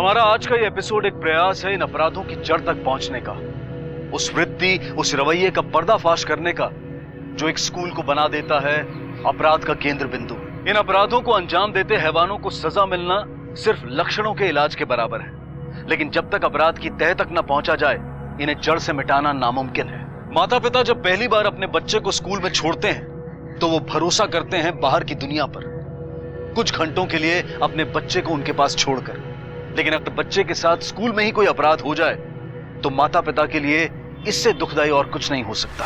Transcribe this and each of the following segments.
हमारा आज का ये एपिसोड एक प्रयास है इन अपराधों की जड़ तक पहुंचने का, उस वृत्ति, उस रवैये का पर्दाफाश करने का जो एक स्कूल को बना देता है अपराध का केंद्र बिंदु। इन अपराधों को अंजाम देते हैवानों को सजा मिलना सिर्फ लक्षणों के इलाज के बराबर है, लेकिन जब तक अपराध की तह तक न पहुंचा जाए इन्हें जड़ से मिटाना नामुमकिन है। माता पिता जब पहली बार अपने बच्चे को स्कूल में छोड़ते हैं तो वो भरोसा करते हैं बाहर की दुनिया पर, कुछ घंटों के लिए अपने बच्चे को उनके पास छोड़कर। लेकिन अगर बच्चे के साथ स्कूल में ही कोई अपराध हो जाए तो माता पिता के लिए इससे दुखदाई और कुछ नहीं हो सकता।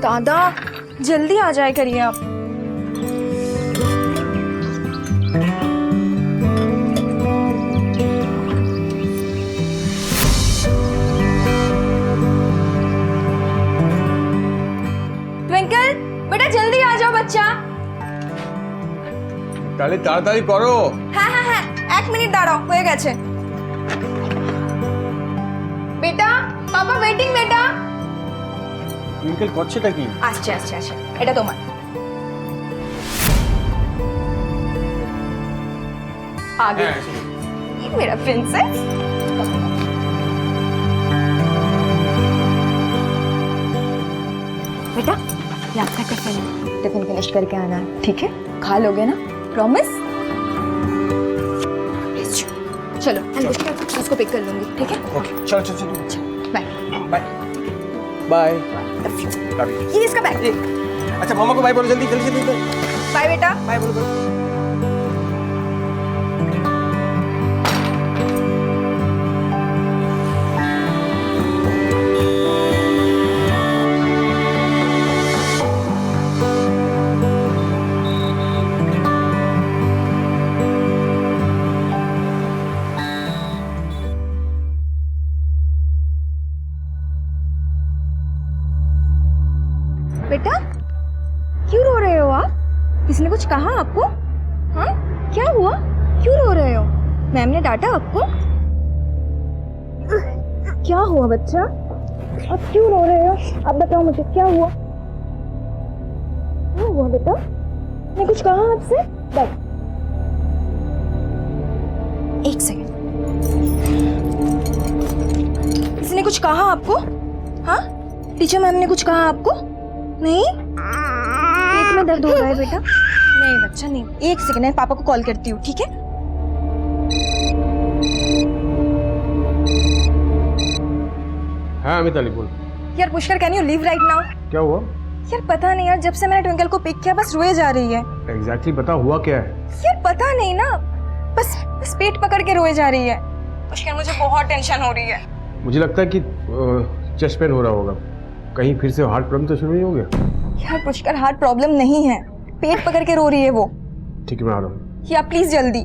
दादा जल्दी आ जाए करिए आप। ट्विंकल बेटा जल्दी आ जाओ बच्चा। তাহলে তাড়াতাড়ি করো। হ্যাঁ হ্যাঁ হ্যাঁ 1 মিনিট দাঁড়াও, হয়ে গেছে। বেটা পাপা ওয়েটিং বেটা। টুইঙ্কেল করছেটা কি? আসছে আসছে আসছে, এটা তোমার। आगे ये मेरा प्रिंसेस। बेटा ये आपका टिफिन है, टिफिन फिनिश करके आना है, ठीक है? खा लोगे ना, प्रॉमिस? चलो मैं उसको पिक कर लूंगी, ठीक है? ओके चलो चलो चलो बाय बाय बाय। ये इसका बैग। अच्छा मामा को बाय बोलो, जल्दी जल्दी जल्दी बाय बेटा। बाय बोलो। बेटा क्यों रो रहे हो आप? किसी ने कुछ कहा आपको? हाँ क्या हुआ, क्यों रो रहे हो? मैम ने डांटा आपको? क्या हुआ बच्चा, आप क्यों रो रहे हो? आप बताओ मुझे क्या हुआ? क्या हुआ बेटा, मैं कुछ कहा आपसे? बैठ, एक सेकंड। किसी ने कुछ कहा आपको? हाँ टीचर मैम ने कुछ कहा आपको? नहीं, पेट में दर्द हो रहा है बेटा? नहीं बच्चा नहीं, एक सेकंड मैं पापा को कॉल करती हूँ, ठीक है? हाँ मिताली बोल। यार Pushkar can you leave right now? क्या हुआ? यार पता नहीं यार, जब से मैंने ट्विंकल को पिक किया बस रोए जा रही है। एग्जैक्टली बता हुआ क्या है? यार पता नहीं ना, बस पेट पकड़ के रोए जा रही है। पुष्कर मुझे बहुत टेंशन हो रही है। मुझे लगता है कि चेस्ट पेन हो रहा होगा, कहीं फिर से हार्ट प्रॉब्लम तो शुरू नहीं हो गया? यार पुष्कर हार्ट प्रॉब्लम नहीं है, पेट पकड़ के रो रही है वो। ठीक है मैं आ रहा हूँ। या प्लीज जल्दी।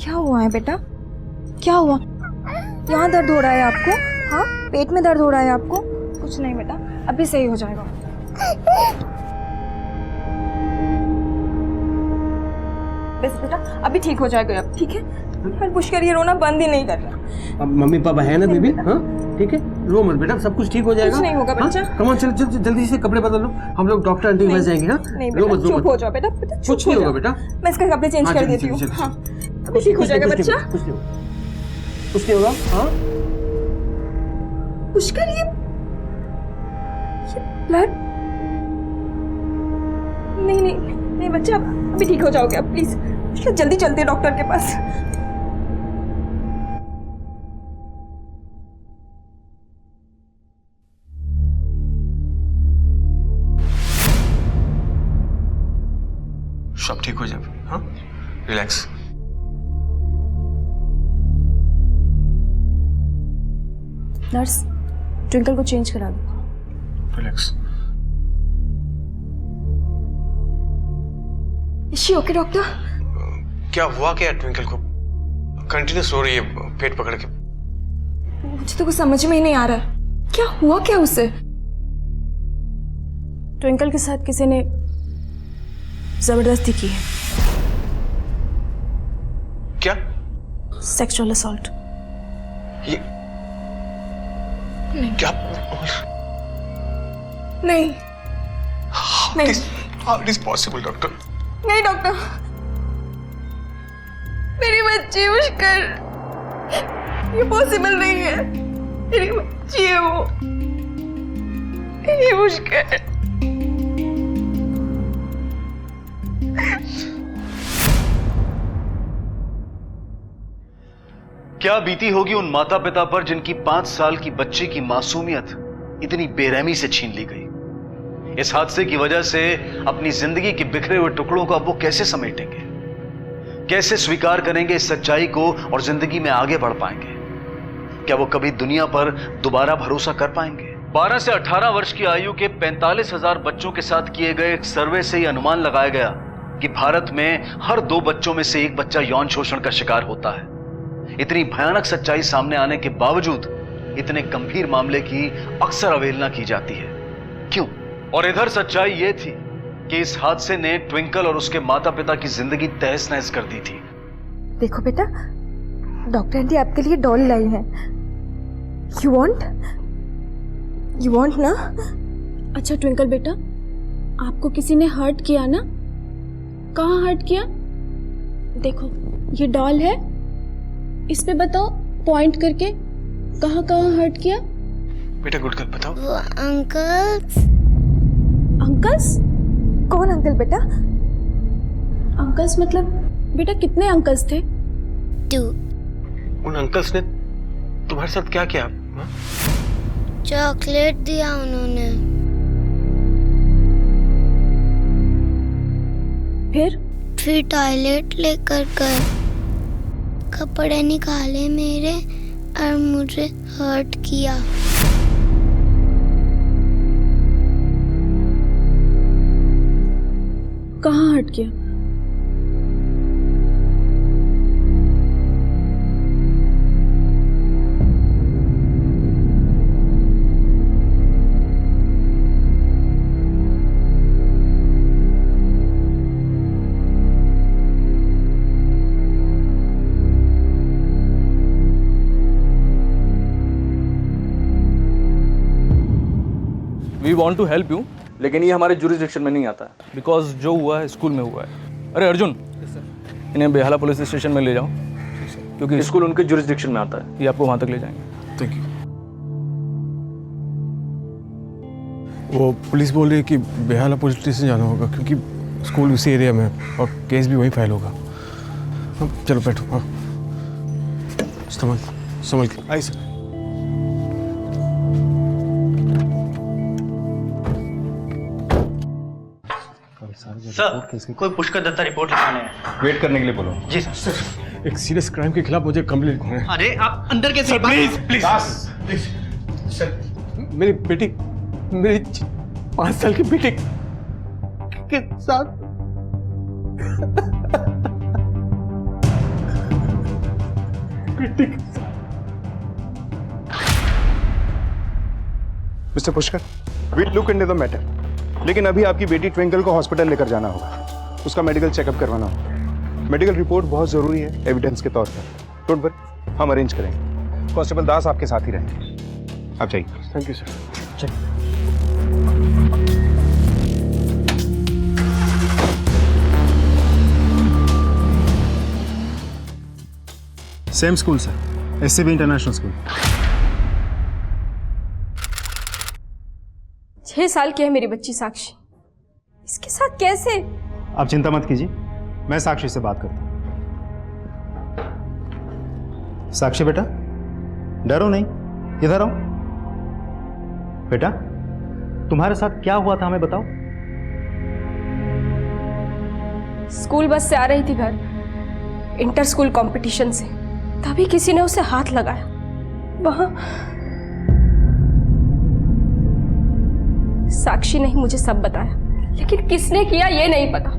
क्या हुआ है बेटा, क्या हुआ? यहाँ दर्द हो रहा है आपको? हाँ पेट में दर्द हो रहा है आपको? कुछ नहीं बेटा, अभी सही हो जाएगा। बस बेटा अभी ठीक हो जाएगा अब, ठीक है? पर पुष्कर ये रोना बंद ही नहीं कर रहा। अब मम्मी पापा है ना बेबी? हाँ ठीक है, रो मत बेटा, सब कुछ ठीक हो जाएगा। कुछ नहीं होगा बच्चा। कम ऑन चल चल जल्दी से कपड़े बदल लो, हम लोग डॉक्टर आंटी के पास जाएंगे। हाँ नहीं रो बेटा मत रो चुप मत। हो जाओ बेटा, कुछ नहीं होगा बेटा, मैं इसके कपड़े चेंज कर देती हूँ। हाँ अभी ठीक हो जाएगा बच्चा। कुछ नहीं होगा। हाँ पुष्कर ये ब्लड नहीं नहीं नहीं बच्चा, अभी ठीक हो जाओगे अब प्लीज। पुष्कर जल्दी चलते हैं डॉक्टर के पास। सब ठीक हो जाए। हाँ रिलैक्स। नर्स ट्विंकल को चेंज करा दो। रिलैक्स। Ishi okay doctor? क्या हुआ क्या ट्विंकल को? कंटिन्यूस हो रही है पेट पकड़ के। मुझे तो कुछ समझ में ही नहीं आ रहा है, क्या हुआ क्या उसे? ट्विंकल के साथ किसी ने जबरदस्ती की है। क्या? Sexual assault. ये क्या? नहीं नहीं How it is possible, doctor? नहीं डॉक्टर, मेरी बच्ची मुश्किल, ये पॉसिबल नहीं है। मेरी बच्ची है वो, ये मुश्किल। क्या बीती होगी उन माता पिता पर जिनकी 5 साल की बच्ची की मासूमियत इतनी बेरहमी से छीन ली गई। इस हादसे की वजह से अपनी जिंदगी के बिखरे हुए टुकड़ों को अब वो कैसे समेटेंगे, कैसे स्वीकार करेंगे इस सच्चाई को और जिंदगी में आगे बढ़ पाएंगे? क्या वो कभी दुनिया पर दोबारा भरोसा कर पाएंगे? 12 से 18 वर्ष की आयु के 45,000 बच्चों के साथ किए गए एक सर्वे से यह अनुमान लगाया गया कि भारत में हर 2 बच्चों में से एक बच्चा यौन शोषण का शिकार होता है। इतनी भयानक सच्चाई सामने आने के बावजूद इतने गंभीर मामले की अक्सर अवहेलना की जाती है। क्यों? और इधर सच्चाई यह थी कि इस हादसे ने ट्विंकल और उसके माता पिता की जिंदगी तहस नहस कर दी थी। देखो बेटा, डॉक्टर आंटी आपके लिए डॉल लाई है। यू वांट ना? अच्छा ट्विंकल बेटा, आपको किसी ने हर्ट किया ना? कहाँ हर्ट किया? देखो ये डॉल है, इस पे बताओ पॉइंट करके कहाँ कहाँ हर्ट किया। बेटा गुड गर्ल बताओ। वो अंकल्स। अंकल्स? कौन अंकल बेटा? अंकल्स मतलब बेटा कितने अंकल्स थे? 2। उन अंकल्स ने तुम्हारे साथ क्या किया? हाँ? चॉकलेट दिया उन्होंने। फिर टॉयलेट लेकर गए, कपड़े निकाले मेरे और मुझे हर्ट किया। कहाँ हर्ट किया? We want to help you, लेकिन ये हमारे जुरिस्डिक्शन में नहीं आता है, बिकॉज जो हुआ है स्कूल में हुआ है। अरे अर्जुन, इन्हें बेहाला पुलिस स्टेशन में ले जाओ, क्योंकि स्कूल उनके जुरिस्डिक्शन में आता है। ये आपको वहाँ तक ले जाएंगे। Thank you. वो पुलिस बोल रही है कि बेहाला पुलिस स्टेशन जाना होगा क्योंकि स्कूल उसी एरिया में है और केस भी वहीं फाइल होगा। हाँ चलो बैठो। हाँ समझ के आई सर। सर कोई पुष्कर दत्ता रिपोर्ट लिखाने है। वेट करने के लिए बोलो। जी सर। एक सीरियस क्राइम के खिलाफ मुझे कंप्लेंट लिखना है। अरे आप अंदर कैसे? प्लीज प्लीज सर, मेरी बेटी, मेरी 5 साल की बेटी के साथ mister Pushkar, we'll look into the matter, लेकिन अभी आपकी बेटी ट्विंकल को हॉस्पिटल लेकर जाना होगा, उसका मेडिकल चेकअप करवाना होगा। मेडिकल रिपोर्ट बहुत जरूरी है एविडेंस के तौर पर। डोंट वरी, हम अरेंज करेंगे। कांस्टेबल दास आपके साथ ही रहेंगे। आप जाइए। Thank you sir. Same school sir, SCB international school. 6 साल की है मेरी बच्ची साक्षी, इसके साथ कैसे? आप चिंता मत कीजिए, मैं साक्षी से बात करता हूँ। साक्षी बेटा, डरो नहीं, इधर आओ। बेटा, तुम्हारे साथ क्या हुआ था हमें बताओ। स्कूल बस से आ रही थी घर, इंटर स्कूल कंपटीशन से, तभी किसी ने उसे हाथ लगाया। वहां साक्षी ने ही मुझे सब बताया, लेकिन किसने किया ये नहीं पता।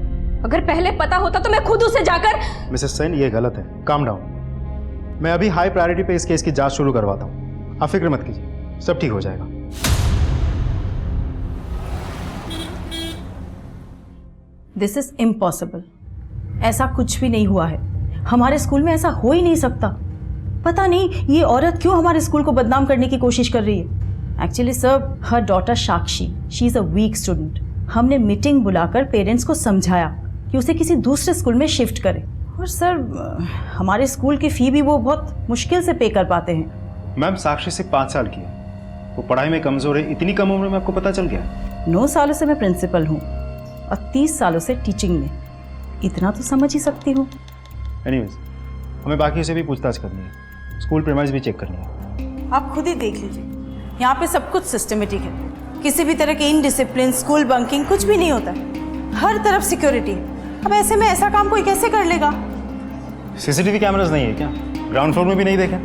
अगर पहले पता होता तो मैं खुद उसे जाकर। मिसेस सेन, ये गलत है, काम डाउन। मैं अभी हाई प्रायोरिटी पे इस केस की जांच शुरू करवाता हूँ, आप फिक्र मत कीजिए, सब ठीक हो जाएगा। This is impossible. ऐसा कुछ भी नहीं हुआ है। हमारे स्कूल में ऐसा हो ही नहीं सकता। पता नहीं ये औरत क्यों हमारे स्कूल को बदनाम करने की कोशिश कर रही है। Actually sir, her daughter Sakshi, she is a weak student. हमने मीटिंग बुलाकर पेरेंट्स को समझाया कि उसे किसी दूसरे स्कूल में शिफ्ट करें। और सर, हमारे स्कूल की फ़ी भी वो बहुत मुश्किल से पे कर पाते हैं। मैम, साक्षी सिर्फ 5 साल की है, वो पढ़ाई में कमज़ोर है। इतनी कम उम्र में आपको पता चल गया? 9 सालों से मैं प्रिंसिपल हूँ और 30 सालों से टीचिंग में। इतना तो समझ ही सकती हूँ। एनीवेज, हमें बाकी से भी पूछताछ करनी है, स्कूल प्रीमाइस भी चेक करनी है। आप खुद ही देख लीजिए, यहाँ पे सब कुछ सिस्टमेटिक है। किसी भी तरह की इनडिसिप्लिन, स्कूल बंकिंग कुछ भी नहीं होता। हर तरफ सिक्योरिटी है। अब ऐसे में ऐसा काम कोई कैसे कर लेगा? सीसीटीवी कैमरास नहीं है क्या? ग्राउंड फ्लोर में भी नहीं देखा?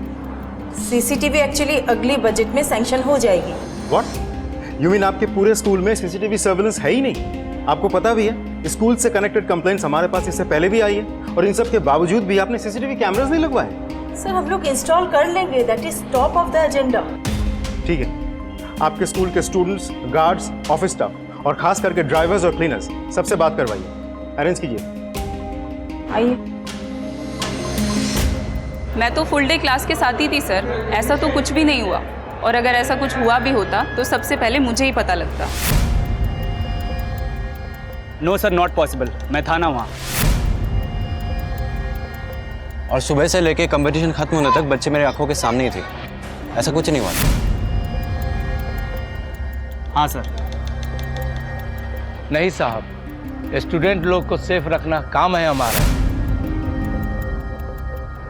सीसीटीवी एक्चुअली अगली बजट में सैंक्शन हो जाएगी। व्हाट यू मीन आपके पूरे स्कूल में सीसीटीवी सर्विलेंस है ही नहीं? आपको पता भी है स्कूल से कनेक्टेड कंप्लेंट्स हमारे पास इससे पहले भी आई है, और इन सब के बावजूद भी आपने सीसीटीवी कैमरास नहीं लगवाए। सर, हम लोग इंस्टॉल कर लेंगे, that is top of the agenda. ठीक है, आपके स्कूल के स्टूडेंट्स, गार्ड्स, ऑफिस स्टाफ और खास करके ड्राइवर्स और क्लीनर्स सबसे बात करवाइए, अरेंज कीजिए। आइए। मैं तो फुल डे क्लास के साथ ही थी सर, ऐसा तो कुछ भी नहीं हुआ, और अगर ऐसा कुछ हुआ भी होता तो सबसे पहले मुझे ही पता लगता। नो सर, नॉट पॉसिबल, मैं था ना वहाँ। और सुबह से लेके कंपटीशन खत्म होने तक बच्चे मेरे आंखों के सामने ही थे, ऐसा कुछ नहीं हुआ। हाँ सर। नहीं साहब, स्टूडेंट लोग को सेफ रखना काम है हमारा।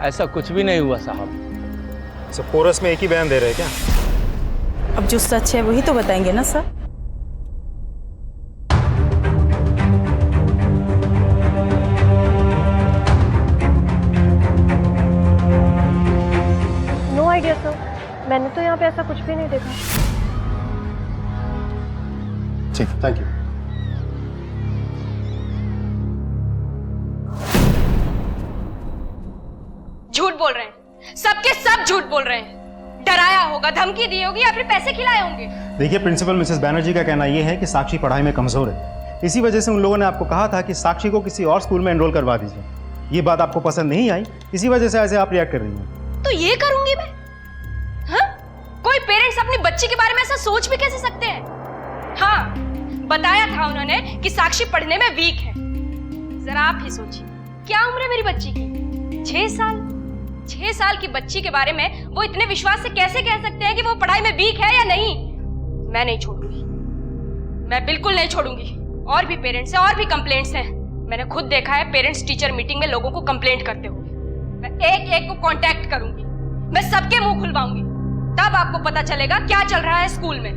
ऐसा कुछ भी नहीं हुआ साहब। सब कोरस में एक ही बयान दे रहे हैं क्या? अब जो सच है वही तो बताएंगे ना सर। नो आइडिया सर, मैंने तो यहाँ पे ऐसा कुछ भी नहीं देखा। ठीक, थैंक यू। झूठ बोल रहे हैं, सबके सब झूठ बोल रहे हैं। डराया होगा, धमकी दी होगी या फिर पैसे खिलाए होंगे। देखिए, प्रिंसिपल मिसेस बैनर्जी का कहना यह है कि साक्षी पढ़ाई में कमजोर है। इसी वजह से उन लोगों ने आपको कहा था कि साक्षी को किसी और स्कूल में एनरोल करवा दीजिए। ये बात आपको पसंद नहीं आई, इसी वजह से ऐसे आप रिएक्ट कर रही हैं। तो ये करूंगी मैं? हाँ? कोई पेरेंट्स अपनी बच्ची के बारे में ऐसा सोच भी कैसे सकते हैं? हाँ, बताया था उन्होंने कि साक्षी पढ़ने में वीक है। जरा आप ही सोचिए, क्या उम्र है मेरी बच्ची की? 6 साल। 6 साल की बच्ची के बारे में वो इतने विश्वास से कैसे कह सकते हैं कि वो पढ़ाई में वीक है या नहीं? मैं नहीं छोड़ूंगी, मैं बिल्कुल नहीं छोड़ूंगी। और भी पेरेंट्स हैं, और भी कंप्लेंट्स हैं। मैंने खुद देखा है पेरेंट्स टीचर मीटिंग में लोगों को कंप्लेंट करते हुए। मैं एक एक को कांटेक्ट करूंगी, मैं सबके मुंह खुलवाऊंगी, तब आपको पता चलेगा क्या चल रहा है स्कूल में।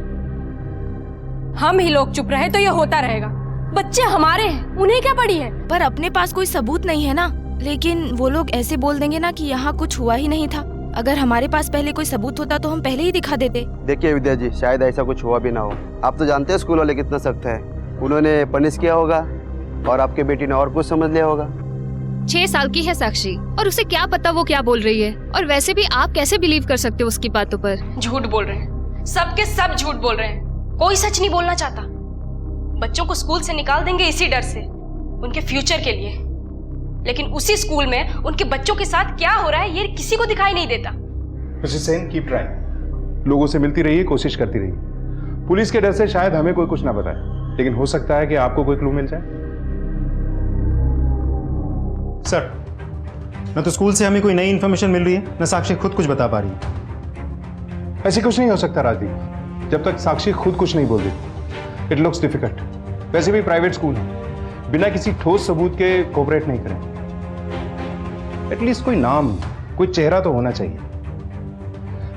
हम ही लोग चुप रहे तो ये होता रहेगा। बच्चे हमारे हैं, उन्हें क्या पड़ी है? पर अपने पास कोई सबूत नहीं है ना, लेकिन वो लोग ऐसे बोल देंगे ना कि यहाँ कुछ हुआ ही नहीं था। अगर हमारे पास पहले कोई सबूत होता तो हम पहले ही दिखा देते। देखिए विद्या जी, शायद ऐसा कुछ हुआ भी ना हो। आप तो जानते हैं स्कूल वाले कितना सख्त है। उन्होंने पनिश किया होगा और आपके बेटी ने और कुछ समझ लिया होगा। 6 साल की है साक्षी, और उसे क्या पता वो क्या बोल रही है। और वैसे भी आप कैसे बिलीव कर सकते हो उसकी बातों पर? झूठ बोल रहे हैं, सबके सब झूठ बोल रहे हैं। कोई सच नहीं बोलना चाहता। बच्चों को स्कूल से निकाल देंगे इसी डर से, उनके फ्यूचर के लिए। लेकिन उसी स्कूल में उनके बच्चों के साथ क्या हो रहा है ये किसी को दिखाई नहीं देता। Mrs Sen, keep trying. लोगों से मिलती रहिए, कोशिश करती रहिए। पुलिस के डर से शायद हमें कोई कुछ ना बताए, लेकिन हो सकता है कि आपको कोई क्लू मिल जाए। सर, न तो स्कूल से हमें कोई नई इंफॉर्मेशन मिल रही है, न साक्षी खुद कुछ बता पा रही है। ऐसे कुछ नहीं हो सकता राजदीप, जब तक साक्षी खुद कुछ नहीं बोल देती। It looks difficult. वैसे भी प्राइवेट स्कूल है, बिना किसी ठोस सबूत के कोऑपरेट नहीं करें। एटलीस्ट कोई नाम, कोई चेहरा तो होना चाहिए।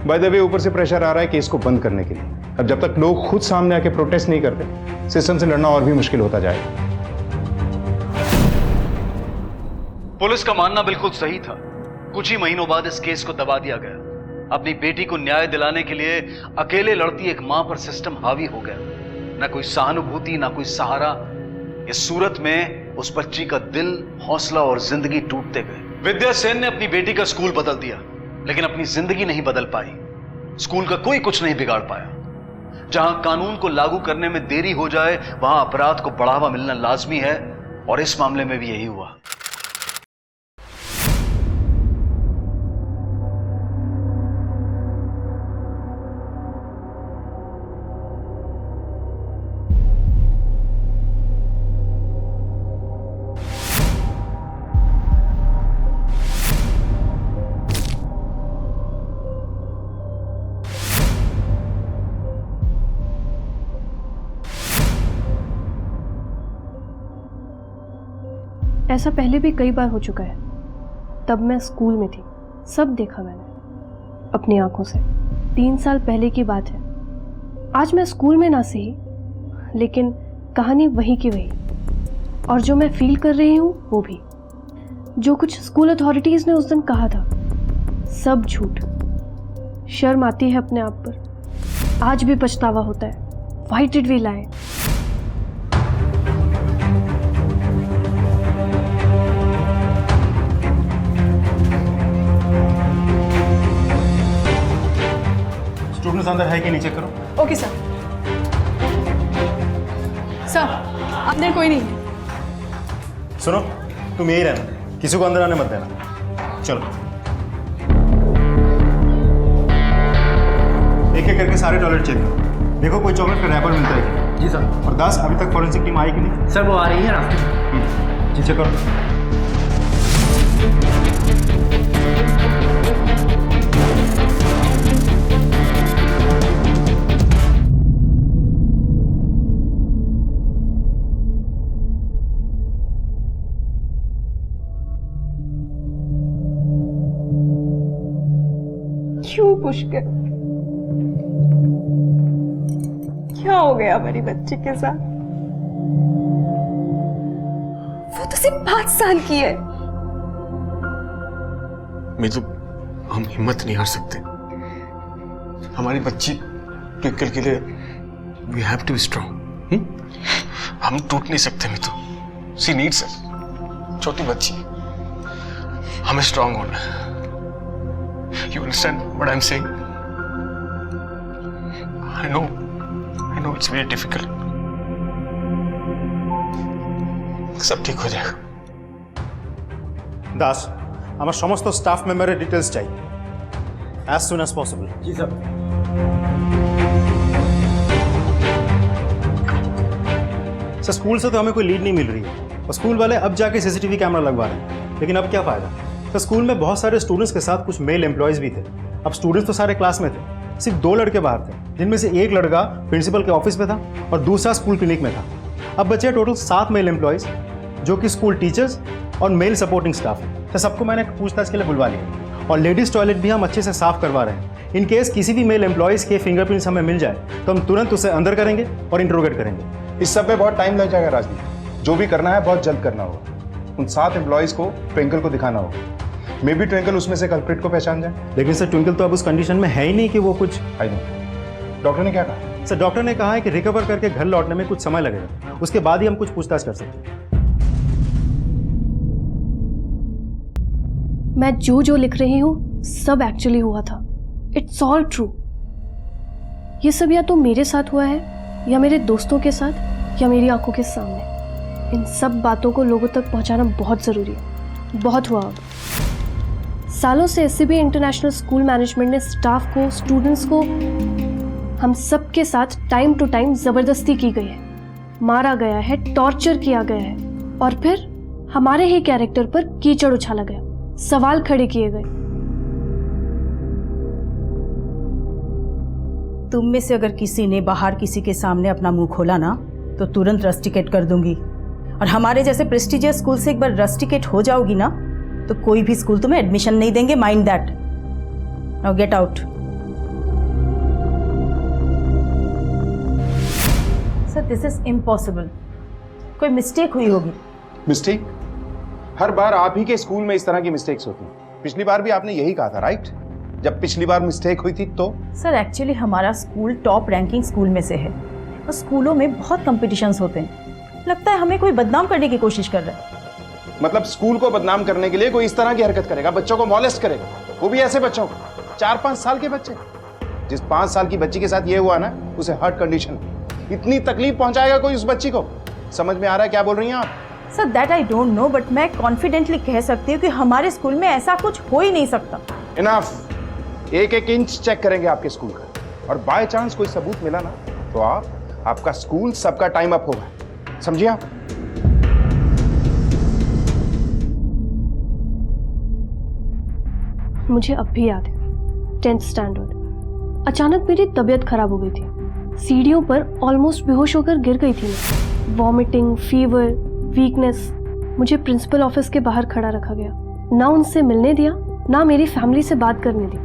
बाय द वे, ऊपर से प्रेशर आ रहा है केस को बंद करने के लिए। अब जब तक लोग खुद सामने आके प्रोटेस्ट नहीं करते, सिस्टम से लड़ना और भी मुश्किल होता जाएगा। पुलिस का मानना बिल्कुल सही था। कुछ ही महीनों बाद इस केस को दबा दिया गया। अपनी बेटी को न्याय दिलाने के लिए अकेले लड़ती एक मां पर सिस्टम हावी हो गया। ना कोई सहानुभूति, ना कोई सहारा। इस सूरत में उस बच्ची का दिल, हौसला और जिंदगी टूटते गए। विद्या सेन ने अपनी बेटी का स्कूल बदल दिया, लेकिन अपनी जिंदगी नहीं बदल पाई। स्कूल का कोई कुछ नहीं बिगाड़ पाया। जहां कानून को लागू करने में देरी हो जाए, वहां अपराध को बढ़ावा मिलना लाजमी है, और इस मामले में भी यही हुआ। ऐसा पहले भी कई बार हो चुका है। तब मैं स्कूल में थी, सब देखा मैंने अपनी आंखों से। 3 साल पहले की बात है। आज मैं स्कूल में ना सही, लेकिन कहानी वही की वही, और जो मैं फील कर रही हूँ वो भी। जो कुछ स्कूल अथॉरिटीज ने उस दिन कहा था, सब झूठ। शर्म आती है अपने आप पर, आज भी पछतावा होता है। Why did we lie? Students अंदर है कि नहीं, चेक करो। Okay sir. सर अंदर कोई नहीं है। सुनो, तुम यही रहना, किसी को अंदर आने मत देना। चलो, एक एक करके सारे टॉयलेट चेक करो। देखो कोई चॉकलेट का रैपर मिलता है। जी सर। और दास, अभी तक फॉरेंसिक टीम आई कि नहीं? सर वो आ रही है रास्ते में। जी चेक करो। क्यों पुष्कर, क्या हो गया हमारी बच्ची के साथ? वो तो सिर्फ 5 साल की है। मितु, हम हिम्मत नहीं हार सकते। हमारी बच्ची ट्विंकल के लिए we have to be strong. हम टूट नहीं सकते मितु। शी नीड्स अस। छोटी बच्ची, हमें स्ट्रांग होना है। You understand what I'm saying? I know it's very difficult. सब ठीक हो जाएगा। दास, আমার সমস্ত স্টাফ মেম্বারের ডিটেলস চাই as soon as possible। जी सर। सर स्कूल से तो हमें कोई लीड नहीं मिल रही है, और स्कूल वाले अब जाके सीसीटीवी कैमरा लगवा रहे हैं, लेकिन अब क्या फायदा। तो स्कूल में बहुत सारे स्टूडेंट्स के साथ कुछ मेल एम्प्लॉयज भी थे। अब स्टूडेंट्स तो सारे क्लास में थे, सिर्फ 2 लड़के बाहर थे, जिनमें से एक लड़का प्रिंसिपल के ऑफिस में था और दूसरा स्कूल क्लिनिक में था। अब बचे टोटल 7 मेल एम्प्लॉयज, जो कि स्कूल टीचर्स और मेल सपोर्टिंग स्टाफ है। तो सबको मैंने पूछताछ के लिए बुलवा लिया, और लेडीज टॉयलेट भी हम अच्छे से साफ करवा रहे हैं। इन केस किसी भी मेल एम्प्लॉयज के फिंगरप्रिंट्स हमें मिल जाए तो हम तुरंत उसे अंदर करेंगे और इंट्रोगेट करेंगे। इस सब में बहुत टाइम लग जाएगा राजदीप। जो भी करना है बहुत जल्द करना होगा। उन 7 एम्प्लॉयज को ट्विंकल को दिखाना होगा। मे बी ट्विंकल उसमें से कल्प्रिट को पहचान जाए। लेकिन सर ट्विंकल तो अब उस कंडीशन में है ही नहीं कि वो कुछ। I know. डॉक्टर ने क्या कहा? सर डॉक्टर ने कहा है कि रिकवर करके घर लौटने में कुछ समय लगेगा, उसके बाद ही हम कुछ पूछताछ कर सकते हैं। मैं जो लिख रही हूँ सब एक्चुअली हुआ था। It's all true. ये सब या तो मेरे साथ हुआ है, या मेरे दोस्तों के साथ, या मेरी आंखों के सामने। इन सब बातों को लोगों तक पहुंचाना बहुत ज़रूरी है। बहुत हुआ। अब सालों से एससीबी इंटरनेशनल स्कूल मैनेजमेंट ने स्टाफ को, स्टूडेंट्स को, हम सब के साथ टाइम टू टाइम ज़बरदस्ती की गई है, मारा गया है, टॉर्चर किया गया है, और फिर हमारे ही कैरेक्टर पर कीचड़ उछाला गया, सवाल खड़े किए गए। तुम में से अगर किसी ने बाहर किसी के सामने अपना मुंह खोला ना, तो तुरंत रस्टिकेट कर दूंगी। और हमारे जैसे प्रेस्टिजियस स्कूल से एक बार रस्टिकेट हो जाओगी ना, तो कोई भी स्कूल तुम्हें एडमिशन नहीं देंगे। Mind that. Now get out. Sir this is impossible. कोई मिस्टेक हुई होगी। मिस्टेक? हर बार आप ही के स्कूल में इस तरह की मिस्टेक्स होती हैं। पिछली बार भी आपने यही कहा था, राइट? जब पिछली बार मिस्टेक हुई थी तो? सर एक्चुअली हमारा स्कूल टॉप रैंकिंग स्कूल में से है, और स्कूलों में बहुत कॉम्पिटिशन्स होते हैं। लगता है हमें कोई बदनाम करने की कोशिश कर रहा है। मतलब स्कूल को बदनाम करने के लिए कोई इस तरह की हरकत करेगा, बच्चों को मॉलेस्ट करेगा, वो भी ऐसे बच्चों को, 4-5 साल के बच्चे। जिस 5 साल की बच्ची के साथ ये हुआ ना, उसे हार्ट कंडीशन, इतनी तकलीफ पहुंचाएगा कोई उस बच्ची को। समझ में आ रहा है क्या बोल रही हैं आप? Sir that I don't know, but मैं कॉन्फिडेंटली कह सकती हूँ कि हमारे स्कूल में ऐसा कुछ हो ही नहीं सकता। इनफ। एक एक इंच चेक करेंगे आपके स्कूल का, और बाय चांस कोई सबूत मिला ना तो आपका स्कूल सबका टाइम अप होगा, समझिए आप? मुझे अब भी याद है 10th स्टैंडर्ड, अचानक मेरी तबीयत खराब हो गई थी। सीढ़ियों पर ऑलमोस्ट बेहोश होकर गिर गई थी मैं। Vomiting, fever, weakness. मुझे प्रिंसिपल ऑफिस के बाहर खड़ा रखा गया, ना उनसे मिलने दिया, ना मेरी फैमिली से बात करने दी।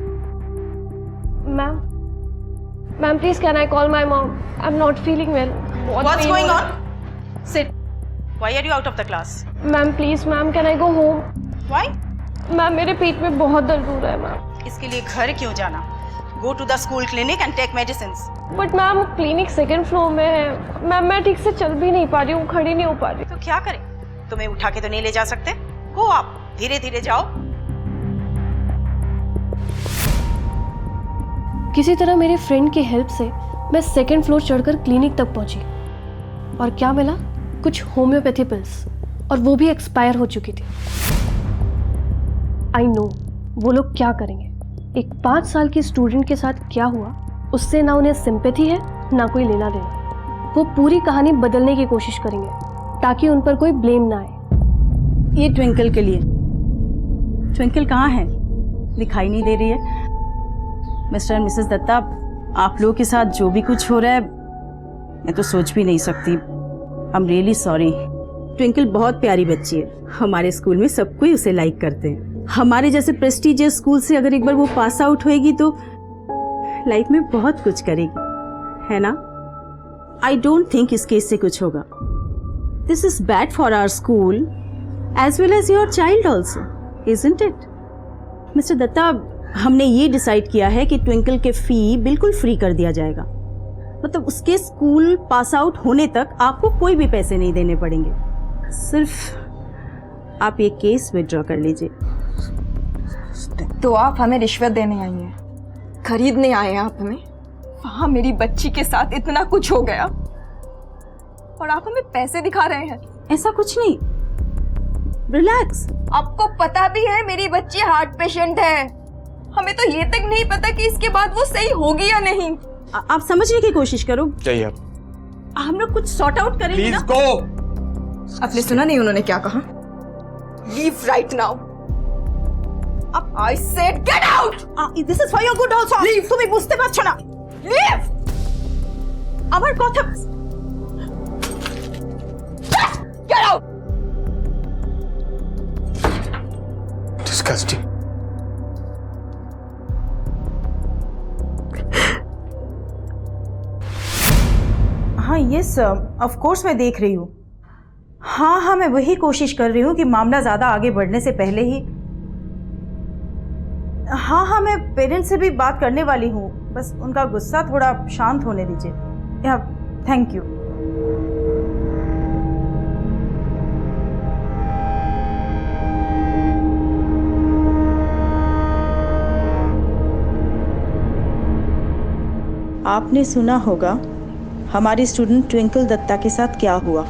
Ma'am please can I call my mom? I am not feeling well. What's going on? Sit. Why are you out of the class? Ma'am please ma'am, can I go home? Why? Ma'am मेरे पेट में बहुत दर्द हो रहा है ma'am. इसके लिए घर क्यों जाना? Go to the school clinic and take medicines. But ma'am clinic 2nd floor में है। मैम मैं ठीक से चल भी नहीं पा रही हूँ, खड़ी नहीं हो पा रही। तो क्या करें? तुम्हें उठा के तो नहीं ले जा सकते। गो, आप धीरे धीरे जाओ। किसी तरह मेरे फ्रेंड की हेल्प से मैं 2nd फ्लोर चढ़कर क्लिनिक तक पहुंची, और क्या मिला? कुछ होम्योपैथी पिल्स, और वो भी एक्सपायर हो चुकी थी। आई नो वो लोग क्या करेंगे। एक 5 साल की स्टूडेंट के साथ क्या हुआ, उससे ना उन्हें सिंपैथी है ना कोई लेना देना। वो पूरी कहानी बदलने की कोशिश करेंगे ताकि उन पर कोई ब्लेम ना आए। ये ट्विंकल के लिए। ट्विंकल कहाँ है? दिखाई नहीं दे रही है। मिस्टर एंड मिसेस दत्ता, आप लोगों के साथ जो भी कुछ हो रहा है मैं तो सोच भी नहीं सकती। I am really sorry. Twinkle बहुत प्यारी बच्ची है, हमारे स्कूल में सब कोई उसे लाइक करते हैं। हमारे जैसे प्रेस्टीजियस स्कूल से अगर एक बार वो पास आउट होएगी तो लाइफ में बहुत कुछ करेगी, है ना? आई डोंट थिंक इस केस से कुछ होगा। This is bad for our school as well as your child also, isn't it? Mister Dutta, हमने ये डिसाइड किया है कि ट्विंकल के फी बिल्कुल फ्री कर दिया जाएगा। मतलब उसके स्कूल पास आउट होने तक आपको कोई भी पैसे नहीं देने पड़ेंगे। सिर्फ आप ये केस विड्रॉ कर लीजिए। तो आप हमें रिश्वत देने आई हैं, खरीदने आए हैं आप हमें? वहां मेरी बच्ची के साथ इतना कुछ हो गया और आप हमें पैसे दिखा रहे हैं? ऐसा कुछ नहीं, रिलैक्स। आपको पता भी है मेरी बच्ची हार्ट पेशेंट है। हमें तो ये तक नहीं पता कि इसके बाद वो सही होगी या नहीं। आप समझने की कोशिश करो। चाहिए आप। हम लोग कुछ सॉर्ट आउट करेंगे ना। Please go. आपने सुना नहीं उन्होंने क्या कहा? Leave right now. I said get out! This is for your good also. Leave. তুমি বুঝতে পারছো না? Leave. আমার কথা। Get out! Disgusting. हाँ यस ऑफ कोर्स मैं देख रही हूँ। हाँ मैं वही कोशिश कर रही हूँ कि मामला ज़्यादा आगे बढ़ने से पहले ही। हाँ मैं पेरेंट्स से भी बात करने वाली हूँ, बस उनका गुस्सा थोड़ा शांत होने दीजिए। या थैंक यू। आपने सुना होगा हमारी स्टूडेंट ट्विंकल दत्ता के साथ क्या हुआ।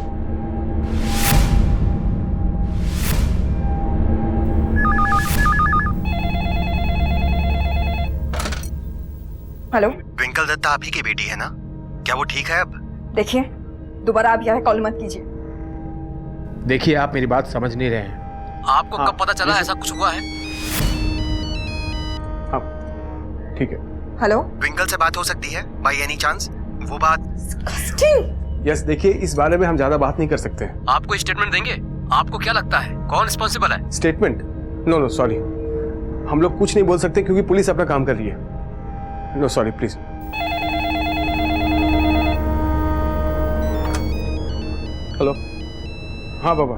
हेलो, ट्विंकल दत्ता आप ही की बेटी है ना? क्या वो ठीक है अब? देखिए दोबारा आप यहाँ कॉल मत कीजिए। देखिए आप मेरी बात समझ नहीं रहे हैं। आपको कब पता चला ऐसा कुछ हुआ है? हाँ ठीक है। हेलो, ट्विंकल से बात हो सकती है बाय एनी चांस? वो बात यस, देखिए इस बारे में हम ज्यादा बात नहीं कर सकते। आपको स्टेटमेंट देंगे? आपको क्या लगता है कौन रिस्पॉन्सिबल है? स्टेटमेंट? नो सॉरी, हम लोग कुछ नहीं बोल सकते क्योंकि पुलिस अपना काम कर रही है। No sorry please. हेलो, हाँ बाबा,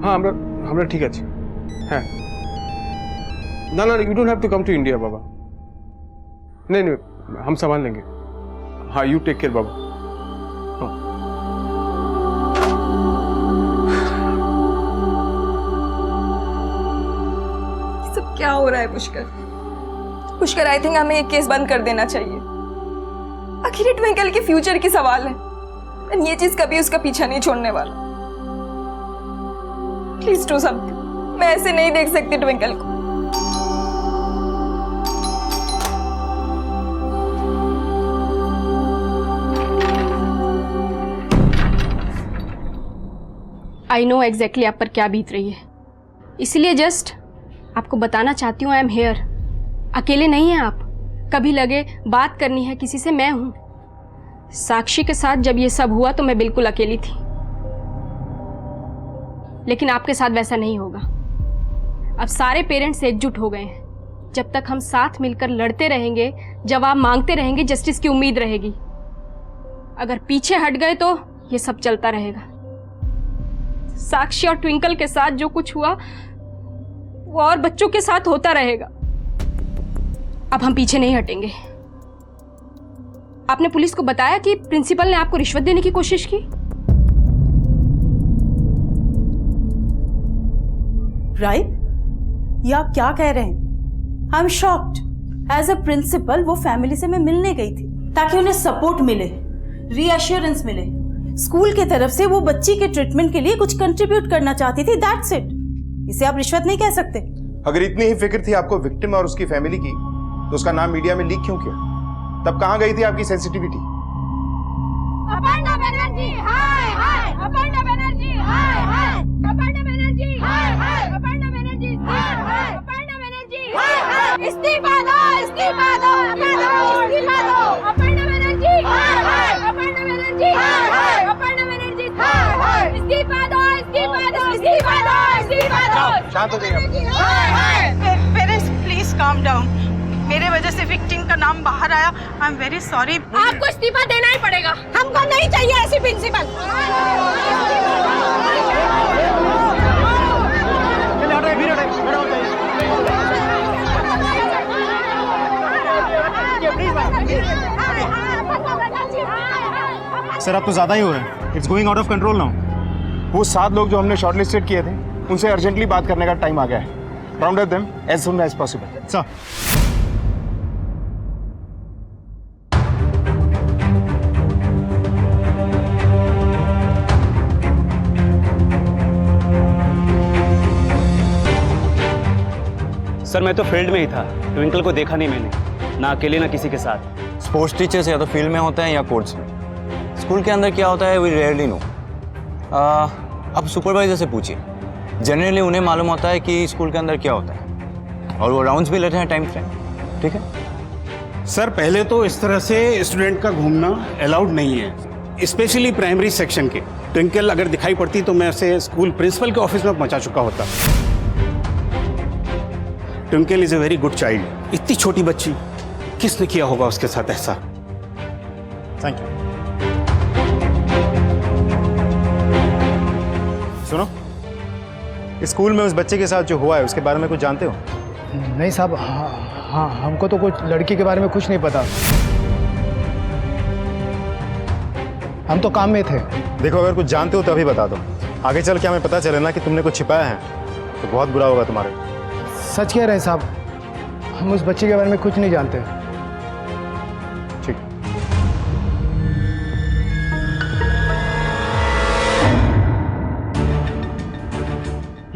हाँ हमरा ठीक আছে। হ্যাঁ, না you don't have to come to India बाबा। नहीं हम संभाल लेंगे। हाँ यू टेक केयर बाबा। हाँ। सब क्या हो रहा है पुष्कर? आई थिंक हमें एक केस बंद कर देना चाहिए। आखिर ट्विंकल के फ्यूचर की सवाल है, और ये चीज कभी उसका पीछा नहीं छोड़ने वाला। Please do something. मैं ऐसे नहीं देख सकती ट्विंकल को। आई नो एग्जैक्टली आप पर क्या बीत रही है, इसलिए जस्ट आपको बताना चाहती हूँ आई एम हेयर। अकेले नहीं हैं आप, कभी लगे बात करनी है किसी से, मैं हूँ। साक्षी के साथ जब ये सब हुआ तो मैं बिल्कुल अकेली थी, लेकिन आपके साथ वैसा नहीं होगा। अब सारे पेरेंट्स एकजुट हो गए हैं। जब तक हम साथ मिलकर लड़ते रहेंगे, जवाब मांगते रहेंगे, जस्टिस की उम्मीद रहेगी। अगर पीछे हट गए तो ये सब चलता रहेगा। साक्षी और ट्विंकल के साथ जो कुछ हुआ वो और बच्चों के साथ होता रहेगा। अब हम पीछे नहीं हटेंगे। आपने पुलिस को बताया कि प्रिंसिपल ने आपको रिश्वत देने की कोशिश की? राइट? ये आप क्या कह रहे हैं? I am shocked. As a principal वो फैमिली से मैं मिलने गई थी ताकि उन्हें सपोर्ट मिले, रीअश्योरेंस मिले। स्कूल की तरफ से वो बच्ची के ट्रीटमेंट के लिए कुछ कंट्रीब्यूट करना चाहती थी, दैट्स इट। इसे आप रिश्वत नहीं कह सकते। अगर इतनी ही फिक्र थी आपको विक्टिम और उसकी फैमिली की, तो उसका नाम मीडिया में लीक क्यों किया? तब कहां गई थी आपकी सेंसिटिविटी? अपर्णा बनर्जी हाय हाय, अपर्णा बनर्जी हाय हाय, अपर्णा बनर्जी हाय हाय, अपर्णा बनर्जी हाय हाय, अपर्णा बनर्जी हाय हाय, इस्तीफा दो, इस्तीफा दो, इस्तीफा दो, अपर्णा बनर्जी हाय हाय, अपर्णा बनर्जी हाय हाय, अपर्णा बनर्जी हाय हाय, इस्तीफा दो, इस्तीफा दो, इस्तीफा दो, इस्तीफा दो। शांत हो जाइए। Hi hi. Parents please calm down. मेरे वजह से विक्टिम का नाम बाहर आया, आई एम वेरी सॉरी। आपको इस्तीफा देना ही पड़ेगा, हमको नहीं चाहिए ऐसी प्रिंसिपल। सर अब तो ज्यादा ही हो रहा है, it's going out of control now. वो 7 लोग जो हमने शॉर्टलिस्टेड किए थे, उनसे अर्जेंटली बात करने का टाइम आ गया है। Round up them as soon as possible. Sir sir मैं तो फील्ड में ही था, ट्विंकल को देखा नहीं मैंने, ना अकेले ना किसी के साथ। स्पोर्ट्स टीचर्स या तो फील्ड में होते हैं या कोर्ट्स में। स्कूल के अंदर क्या होता है वी रेयरली नो। अब सुपरवाइजर से पूछिए, जनरली उन्हें मालूम होता है कि स्कूल के अंदर क्या होता है, और वो राउंड्स भी लेते हैं टाइम फ्रेम। ठीक है सर, पहले तो इस तरह से स्टूडेंट का घूमना अलाउड नहीं है, स्पेशली प्राइमरी सेक्शन के। ट्विंकल अगर दिखाई पड़ती तो मैं उसे स्कूल प्रिंसिपल के ऑफिस में पहुंचा चुका होता। Twinkle is a very good child. इतनी छोटी बच्ची, किसने किया होगा उसके साथ ऐसा? Thank you. सुनो, इस स्कूल में उस बच्चे के साथ जो हुआ है उसके बारे में कुछ जानते हो? नहीं साहब, हाँ हमको तो कुछ लड़की के बारे में कुछ नहीं पता। हम तो काम में थे। देखो, अगर कुछ जानते हो तो अभी बता दो, आगे चल के हमें पता चले ना कि तुमने कुछ छिपाया है तो बहुत बुरा होगा तुम्हारे। सच कह रहे हैं साहब, हम उस बच्चे के बारे में कुछ नहीं जानते। ठीक।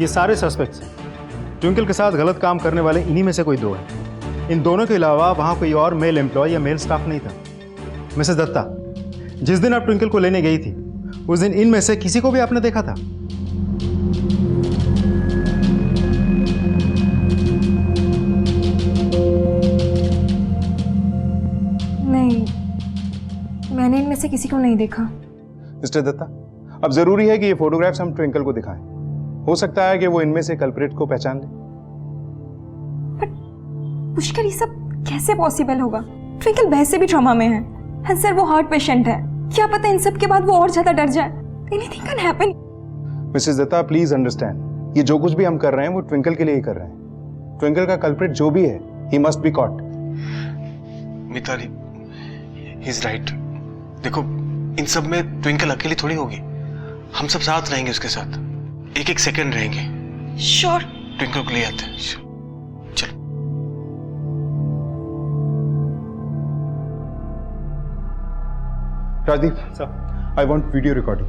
ये सारे सस्पेक्ट्स ट्विंकल के साथ गलत काम करने वाले इन्हीं में से कोई 2 हैं। इन दोनों के अलावा वहां कोई और मेल एम्प्लॉय या मेल स्टाफ नहीं था। मिसेस दत्ता, जिस दिन आप ट्विंकल को लेने गई थी उस दिन इनमें से किसी को भी आपने देखा था? नहीं, मैंने इनमें से किसी को नहीं देखा। मिस्टर दत्ता, अब जरूरी है कि ये फोटोग्राफ्स हम ट्विंकल को दिखाएं। हो सकता है कि वो इनमें से कल्प्रिट को पहचान ले। पुष्कर, ये सब कैसे पॉसिबल होगा? ट्विंकल वैसे भी ट्रॉमा में है। सर, वो हार्ट पेशेंट है। क्या पता इन सब के बाद वो और ज्यादा डर जाए। Anything can happen. Missus Dutta, please understand, ये जो कुछ भी हम कर रहे हैं वो ट्विंकल के लिए ही कर रहे हैं। ट्विंकल का कल्प्रिट जो भी है, he must be caught. Mitali, he is right. देखो, इन सब में ट्विंकल अकेली थोड़ी होगी, हम सब साथ रहेंगे उसके साथ, एक सेकंड रहेंगे। श्योर। ट्विंकल को ले आते हैं। चलो। Rajdeep sir, I want video recording.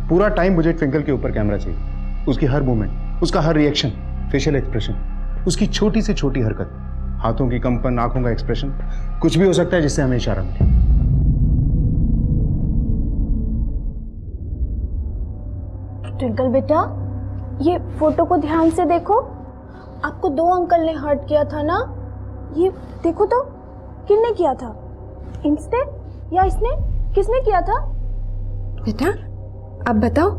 पूरा टाइम मुझे ट्विंकल के ऊपर कैमरा चाहिए, उसकी हर मूवमेंट। उसका हर रिएक्शन, फेशियल एक्सप्रेशन, उसकी छोटी से छोटी हरकत, हाथों की कंपन, आंखों का एक्सप्रेशन, कुछ भी हो सकता है जिससे हमें इशारा मिले। ट्विंकल बेटा, ये फोटो को ध्यान से देखो। आपको 2 अंकल ने हर्ट किया था ना? ये देखो तो, किसने किया था? इसने या इसने? किसने किया था? बेटा आप बताओ,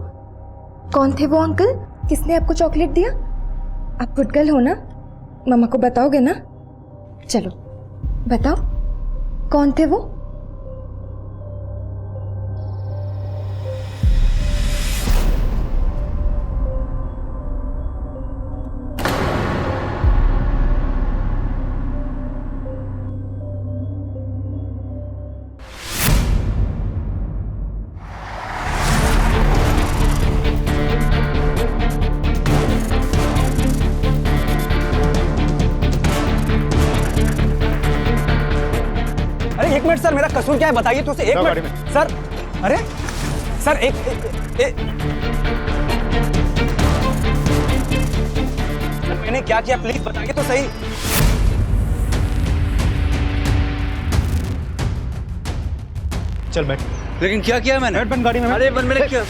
कौन थे वो अंकल? किसने आपको चॉकलेट दिया? आप गुड गर्ल हो ना? मम्मा को बताओगे ना? चलो बताओ, कौन थे वो? एक मिनट सर, मेरा कसूर क्या है बताइए तो। एक मिनट सर। अरे सर एक मैंने क्या किया प्लीज बताइए तो सही। चल बैठ। लेकिन क्या किया मैंने? बैठ बन गाड़ी में। अरे बन मैंने क्या?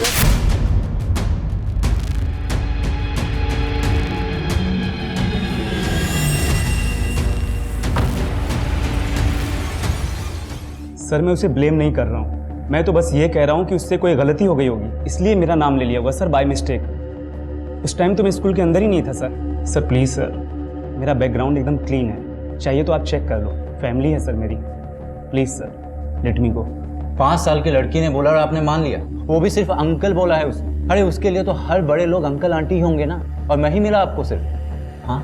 सर मैं उसे ब्लेम नहीं कर रहा हूँ, मैं तो बस ये कह रहा हूँ कि उससे कोई गलती हो गई होगी, इसलिए मेरा नाम ले लिया होगा सर, बाय मिस्टेक। उस टाइम तो मैं स्कूल के अंदर ही नहीं था सर। सर प्लीज़ सर, मेरा बैकग्राउंड एकदम क्लीन है, चाहिए तो आप चेक कर लो, फैमिली है सर मेरी। प्लीज़ सर लेट मी गो। 5 साल की लड़की ने बोला और आपने मान लिया, वो भी सिर्फ अंकल बोला है उसने। अरे उसके लिए तो हर बड़े लोग अंकल आंटी ही होंगे ना, और मैं ही मिला आपको सिर्फ। हाँ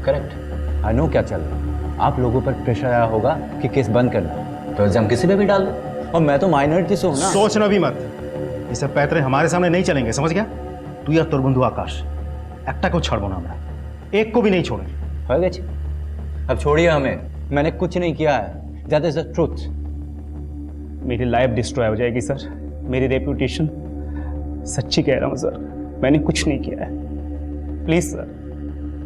करेक्ट, आई नो क्या चल रहा। आप लोगों पर प्रेशर आया होगा कि केस बंद करना, तो एग्जाम किसी पे भी डाल दो, और मैं तो माइनॉरिटी से हूँ ना। सोचना भी मत, ये सब पैतरे हमारे सामने नहीं चलेंगे, समझ गया? तू या तोर बंधु आकाश একটা को छोड़ो ना, हमरा एक को भी नहीं छोड़ेंगे। हो गया जी, अब छोड़िए हमें, मैंने कुछ नहीं किया है, दैट इज द ट्रूथ। मेरी लाइफ डिस्ट्रॉय हो जाएगी सर, मेरी रेपुटेशन। सच्ची कह रहा हूँ सर, मैंने कुछ नहीं किया है। Please sir,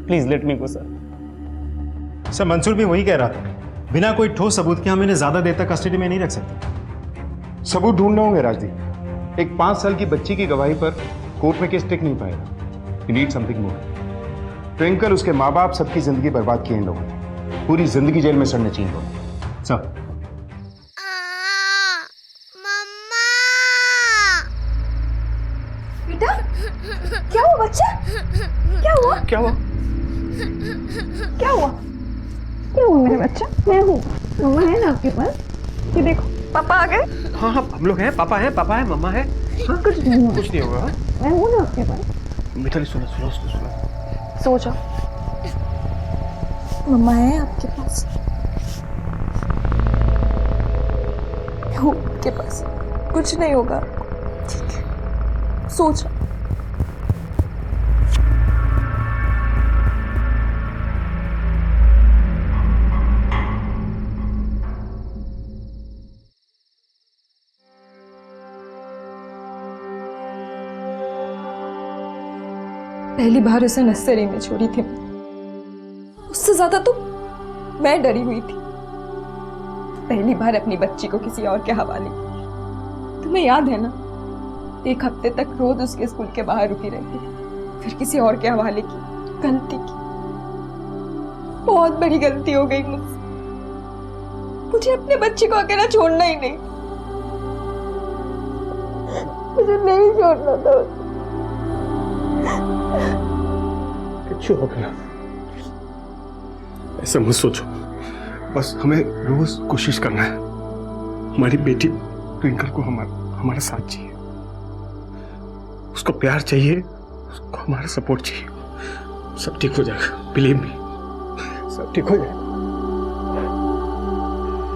please let me go sir. Sir Mansoor भी वही कह रहा था, बिना कोई ठोस सबूत के हम इन्हें ज्यादा देर तक कस्टडी में नहीं रख सकते। सबूत ढूंढने होंगे राजदीप। एक 5 साल की बच्ची की गवाही पर कोर्ट में केस टिक नहीं पाएगा। You need something more. Twinkle, उसके माँ बाप, सबकी जिंदगी बर्बाद किए इन लोगों ने, पूरी जिंदगी जेल में सड़ने चाहिए लोग। सर बेटा क्या हुआ बच्चा? क्या हुआ? क्या हुआ? क्या हुआ? क्या हुआ मेरे बच्चा? मैं हूँ, मम्मा है ना आपके पास? ये देखो पापा आ गए। हाँ हाँ हम लोग हैं, पापा है, मम्मा है। हाँ कुछ नहीं होगा। मैं हूँ ना आपके पास। मिताली सुना। सो जाओ, मम्मा है आपके पास, मैं हूँ आपके पास, कुछ नहीं होगा, ठीक है? सो जाओ। पहली बार उसे नर्सरी में छोड़ी थी, उससे ज्यादा तो मैं डरी हुई थी। पहली बार अपनी बच्ची को किसी और के हवाले की। तुम्हें याद है ना, 1 हफ्ते तक रोज उसके स्कूल के बाहर रुकी रहती थी, फिर किसी और के हवाले की। गलती की, बहुत बड़ी गलती हो गई मुझसे। मुझे अपने बच्ची को अकेला छोड़ना ही नहीं, मुझे नहीं छोड़ना था। कुछ हो गया, ऐसा मत सोचो, बस हमें रोज कोशिश करना है। हमारी बेटी ट्विंकल को हमारा साथ चाहिए, उसको प्यार चाहिए, उसको हमारा सपोर्ट चाहिए। सब ठीक हो जाएगा, बिलीव मी, सब ठीक हो जाएगा।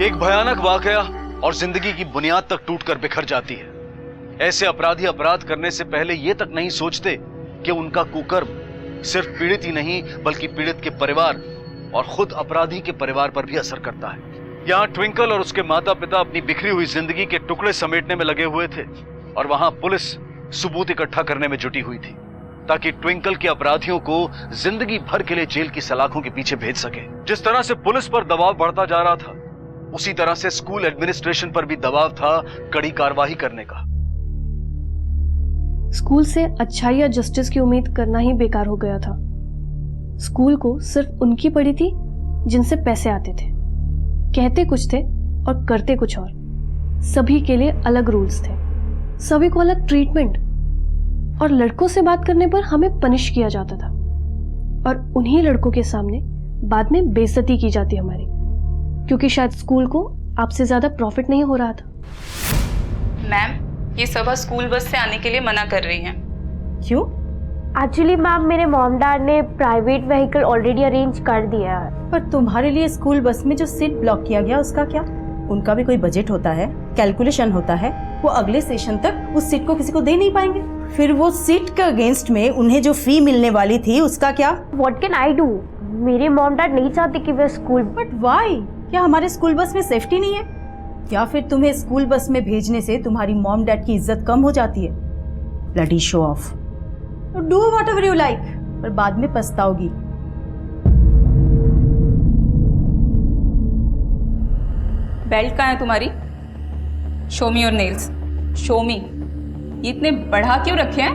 एक भयानक वाकया और जिंदगी की बुनियाद तक टूटकर बिखर जाती है। ऐसे अपराधी अपराध करने से पहले ये तक नहीं सोचते कि उनका कुकर्म सिर्फ पीड़ित ही नहीं बल्कि पीड़ित के परिवार और खुद अपराधी के परिवार पर भी असर करता है। यहाँ ट्विंकल और उसके माता पिता अपनी बिखरी हुई जिंदगी के टुकड़े समेटने में लगे हुए थे और वहां पुलिस सबूत इकट्ठा करने में जुटी हुई थी। ताकि ट्विंकल के अपराधियों को जिंदगी भर के लिए जेल की सलाखों के पीछे भेज सके। जिस तरह से पुलिस पर दबाव बढ़ता जा रहा था, उसी तरह से स्कूल एडमिनिस्ट्रेशन पर भी दबाव था कड़ी कार्रवाई करने का। स्कूल से अच्छाई या जस्टिस की उम्मीद करना ही बेकार हो गया था। स्कूल को सिर्फ उनकी पड़ी थी जिनसे पैसे आते थे। कहते कुछ थे और करते कुछ और। सभी के लिए अलग रूल्स थे, सभी को अलग ट्रीटमेंट, और लड़कों से बात करने पर हमें पनिश किया जाता था और उन्हीं लड़कों के सामने बाद में बेइज्जती की जाती हमारी, क्योंकि शायद स्कूल को आपसे ज्यादा प्रॉफिट नहीं हो रहा था। मैम, ये सभा स्कूल बस से आने के लिए मना कर रही हैं। क्यों? एक्चुअली मैम, मेरे मॉम डैड ने प्राइवेट व्हीकल ऑलरेडी अरेंज कर दिया है। पर तुम्हारे लिए स्कूल बस में जो सीट ब्लॉक किया गया उसका क्या? उनका भी कोई बजट होता है, कैलकुलेशन होता है। वो अगले सेशन तक उस सीट को किसी को दे नहीं पाएंगे। फिर वो सीट के अगेंस्ट में उन्हें जो फी मिलने वाली थी उसका क्या? What can I do? मेरे मॉम डैड नहीं चाहते कि वे स्कूल। But why? क्या हमारे स्कूल बस में सेफ्टी नहीं है? या फिर तुम्हें स्कूल बस में भेजने से तुम्हारी मॉम डैड की इज्जत कम हो जाती है? Bloody show off. Do whatever you like, पर बाद में पछताओगी। बेल्ट कहाँ है तुम्हारी? Show me your nails, show मी। ये इतने बढ़ा क्यों रखे हैं?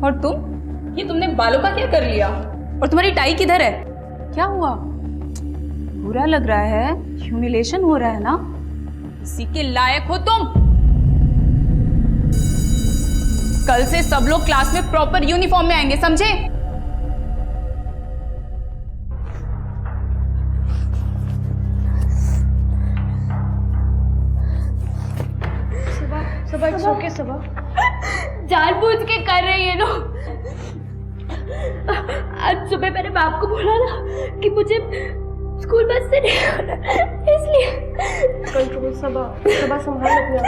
और तुम, ये तुमने बालों का क्या कर लिया? और तुम्हारी टाई किधर है? क्या हुआ? बुरा लग रहा है, ह्यूमिलेशन हो रहा है ना? इसी के लायक हो तुम। कल से सब लोग क्लास में प्रॉपर यूनिफॉर्म में आएंगे, समझे? जानबूझ के कर रही है लोग। आज सुबह मैंने बाप को बोला ना कि मुझे स्कूल बस से नहीं आना, इसलिए कंट्रोल। सबा संभाल अपने आप।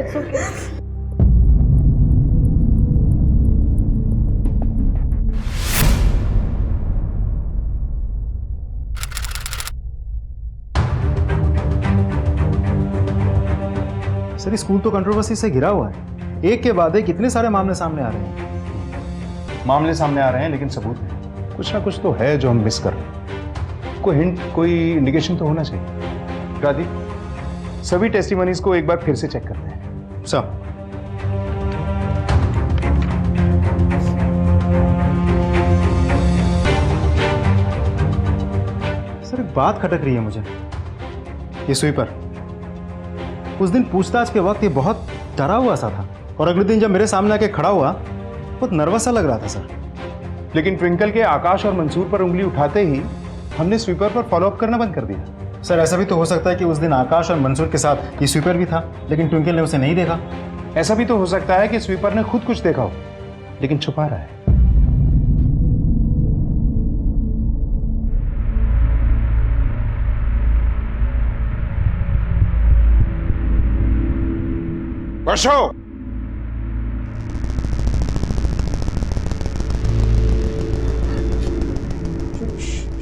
It's okay. सर, स्कूल तो कंट्रोवर्सी से घिरा हुआ है। एक के बाद एक कितने सारे मामले सामने आ रहे हैं। मामले सामने आ रहे हैं लेकिन सबूत नहीं। कुछ ना कुछ तो है जो हम मिस कर रहे हैं। कोई हिंट, कोई इंडिकेशन तो होना चाहिए। राधिक, सभी टेस्टिमनीज को एक बार फिर से चेक करते हैं। सब सर, एक बात खटक रही है मुझे। ये स्वीपर उस दिन पूछताछ के वक्त ये बहुत डरा हुआ सा था, और अगले दिन जब मेरे सामने आके खड़ा हुआ बहुत नर्वस सा लग रहा था सर। लेकिन ट्विंकल के आकाश और मंसूर पर उंगली उठाते ही हमने स्वीपर पर फॉलोअप करना बंद कर दिया। सर, ऐसा भी तो हो सकता है कि उस दिन आकाश और मंसूर के साथ ये स्वीपर भी था, लेकिन ट्विंकल ने उसे नहीं देखा। ऐसा भी तो हो सकता है कि स्वीपर ने खुद कुछ देखा हो लेकिन छुपा रहा है। वर्षो,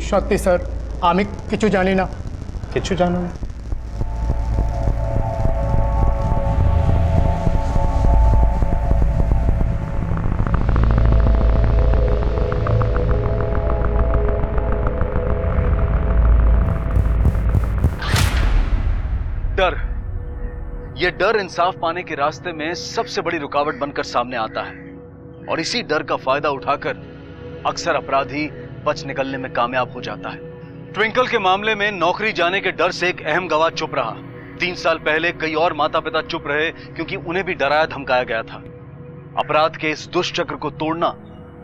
সত্যি স্যার, আমি কিছু জানি না। কিছু জানো না? डर, ये डर इंसाफ पाने के रास्ते में सबसे बड़ी रुकावट बनकर सामने आता है, और इसी डर का फायदा उठाकर अक्सर अपराधी बच निकलने में कामयाब हो जाता है। ट्विंकल के मामले में नौकरी जाने के डर से एक अहम गवाह चुप रहा। 3 साल पहले कई और माता पिता चुप रहे क्योंकि उन्हें भी डराया धमकाया गया था। अपराध के इस दुष्चक्र को तोड़ना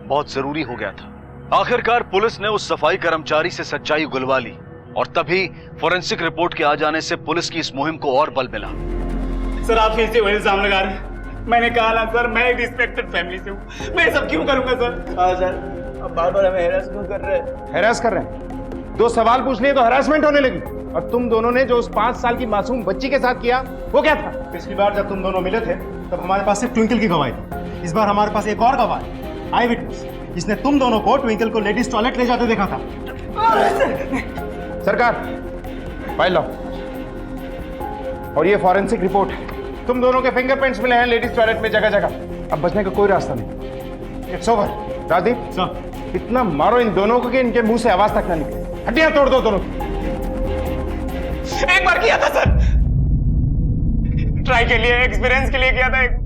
बहुत जरूरी हो गया था। आखिरकार पुलिस ने उस सफाई कर्मचारी से सच्चाई उगलवा ली, और तभी फोरेंसिक रिपोर्ट के आ जाने से पुलिस की इस मुहिम को और बल मिला। सर, आप फिर से वही इल्जाम लगा रहे हैं। मैंने कहा ना सर, मैं एक रिस्पेक्टेड फैमिली से हूँ, मैं सब क्यों करूंगा सर? हाँ सर, अब बार बार हमें हैरास क्यों कर रहे हैं? हैरास कर रहे हैं? 2 सवाल पूछ लिए तो हरासमेंट होने लगी। और तुम दोनों ने जो उस 5 साल की मासूम बच्ची के साथ किया वो क्या था? पिछली बार जब तुम दोनों मिले थे तब हमारे पास सिर्फ ट्विंकल की गवाही थी। इस बार हमारे पास एक और गवाह है, आई विटनेस, जिसने तुम दोनों को ट्विंकल को लेडीज टॉयलेट ले जाते देखा था। सरकार, फाइल लाओ। और ये फॉरेंसिक रिपोर्ट, तुम दोनों के फिंगरप्रिंट्स मिले हैं लेडीज टॉयलेट में जगह जगह। अब बचने का कोई रास्ता नहीं। It's over. राजदीप सर, इतना मारो इन दोनों को कि इनके मुंह से आवाज तक ना निकले। हड्डियां तोड़ दो दोनों की। एक बार किया था सर, ट्राई के लिए, एक्सपीरियंस के लिए किया था एक।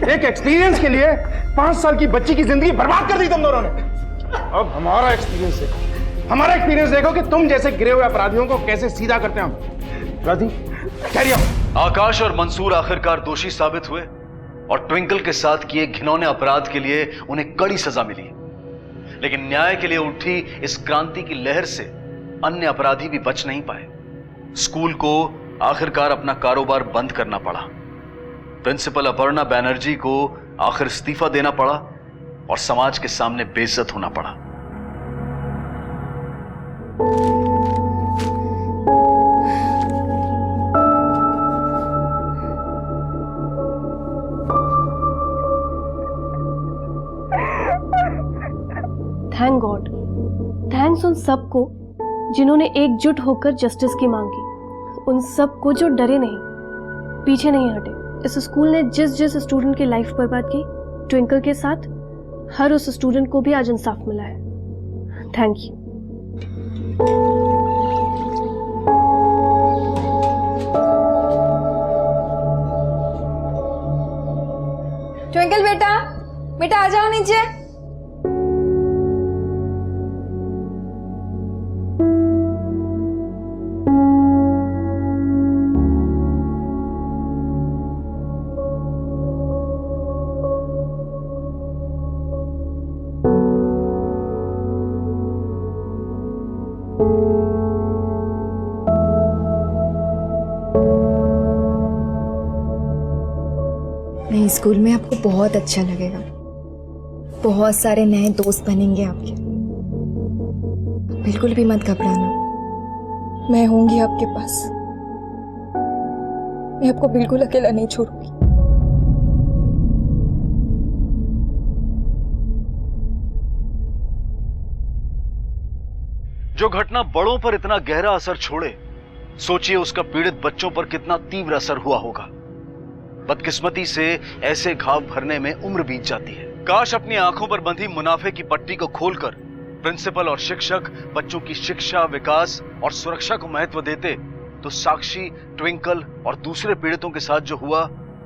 एक एक्सपीरियंस के लिए 5 साल की बच्ची की जिंदगी बर्बाद कर दी तुम दोनों ने। अब हमारा एक्सपीरियंस है, हमारा एक्सपीरियंस देखो कि तुम जैसे गिरे हुए अपराधियों को कैसे सीधा करते हैं हम। राधी, कैरी ऑन। आकाश और मंसूर आखिरकार दोषी साबित हुए और ट्विंकल के साथ किए घिनौने अपराध के लिए उन्हें कड़ी सजा मिली। लेकिन न्याय के लिए उठी इस क्रांति की लहर से अन्य अपराधी भी बच नहीं पाए। स्कूल को आखिरकार अपना कारोबार बंद करना पड़ा। प्रिंसिपल अपर्णा बैनर्जी को आखिर इस्तीफा देना पड़ा और समाज के सामने बेइज्जत होना पड़ा। थैंक गॉड, थैंक्स उन सबको जिन्होंने एकजुट होकर जस्टिस की मांग की, उन सबको जो डरे नहीं, पीछे नहीं हटे। इस स्कूल ने जिस जिस स्टूडेंट की लाइफ बर्बाद की, ट्विंकल के साथ हर उस स्टूडेंट को भी आज इंसाफ मिला है। Thank you. ट्विंकल बेटा, बेटा आ जाओ नीचे। नहीं, स्कूल में आपको बहुत अच्छा लगेगा। बहुत सारे नए दोस्त बनेंगे आपके। बिल्कुल भी मत घबराना, मैं होंगी आपके पास। मैं आपको बिल्कुल अकेला नहीं छोड़ूंगी। जो घटना बड़ों पर इतना गहरा असर छोड़े, सोचिए उसका पीड़ित बच्चों पर कितना तीव्र असर हुआ होगा। बदकिस्मती से ऐसे घाव भरने में उम्र बीत जाती है। काश अपनी आंखों पर बंधी मुनाफे की पट्टी को खोलकर प्रिंसिपल और शिक्षक बच्चों की शिक्षा, विकास और सुरक्षा को महत्व देते तो साक्षी, ट्विंकल और दूसरे पीड़ितों के साथ जो हुआ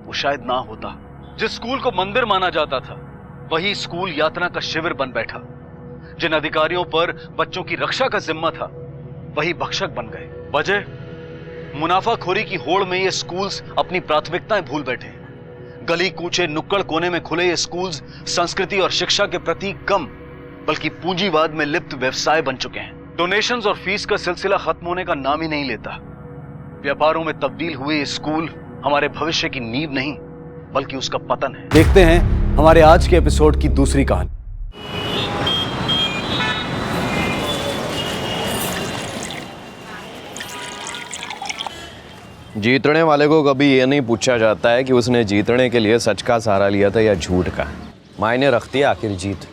वो शायद ना होता। जिस स्कूल को मंदिर माना जाता था, वही स्कूल यातना का शिविर बन बैठा। जिन अधिकारियों पर बच्चों की रक्षा का जिम्मा था, वही भक्षक बन गए। वजह मुनाफाखोरी की होड़ में ये स्कूल्स अपनी प्राथमिकताएं भूल बैठे। गली कूचे, नुक्कड़ कोने में खुले ये स्कूल्स संस्कृति और शिक्षा के प्रति कम बल्कि पूंजीवाद में लिप्त व्यवसाय बन चुके हैं। डोनेशंस और फीस का सिलसिला खत्म होने का नाम ही नहीं लेता। व्यापारों में तब्दील हुए ये स्कूल हमारे भविष्य की नींव नहीं बल्कि उसका पतन है। देखते हैं हमारे आज के एपिसोड की दूसरी कहानी। जीतने वाले को कभी ये नहीं पूछा जाता है कि उसने जीतने के लिए सच का सहारा लिया था या झूठ का। मायने रखती है आखिर जीत,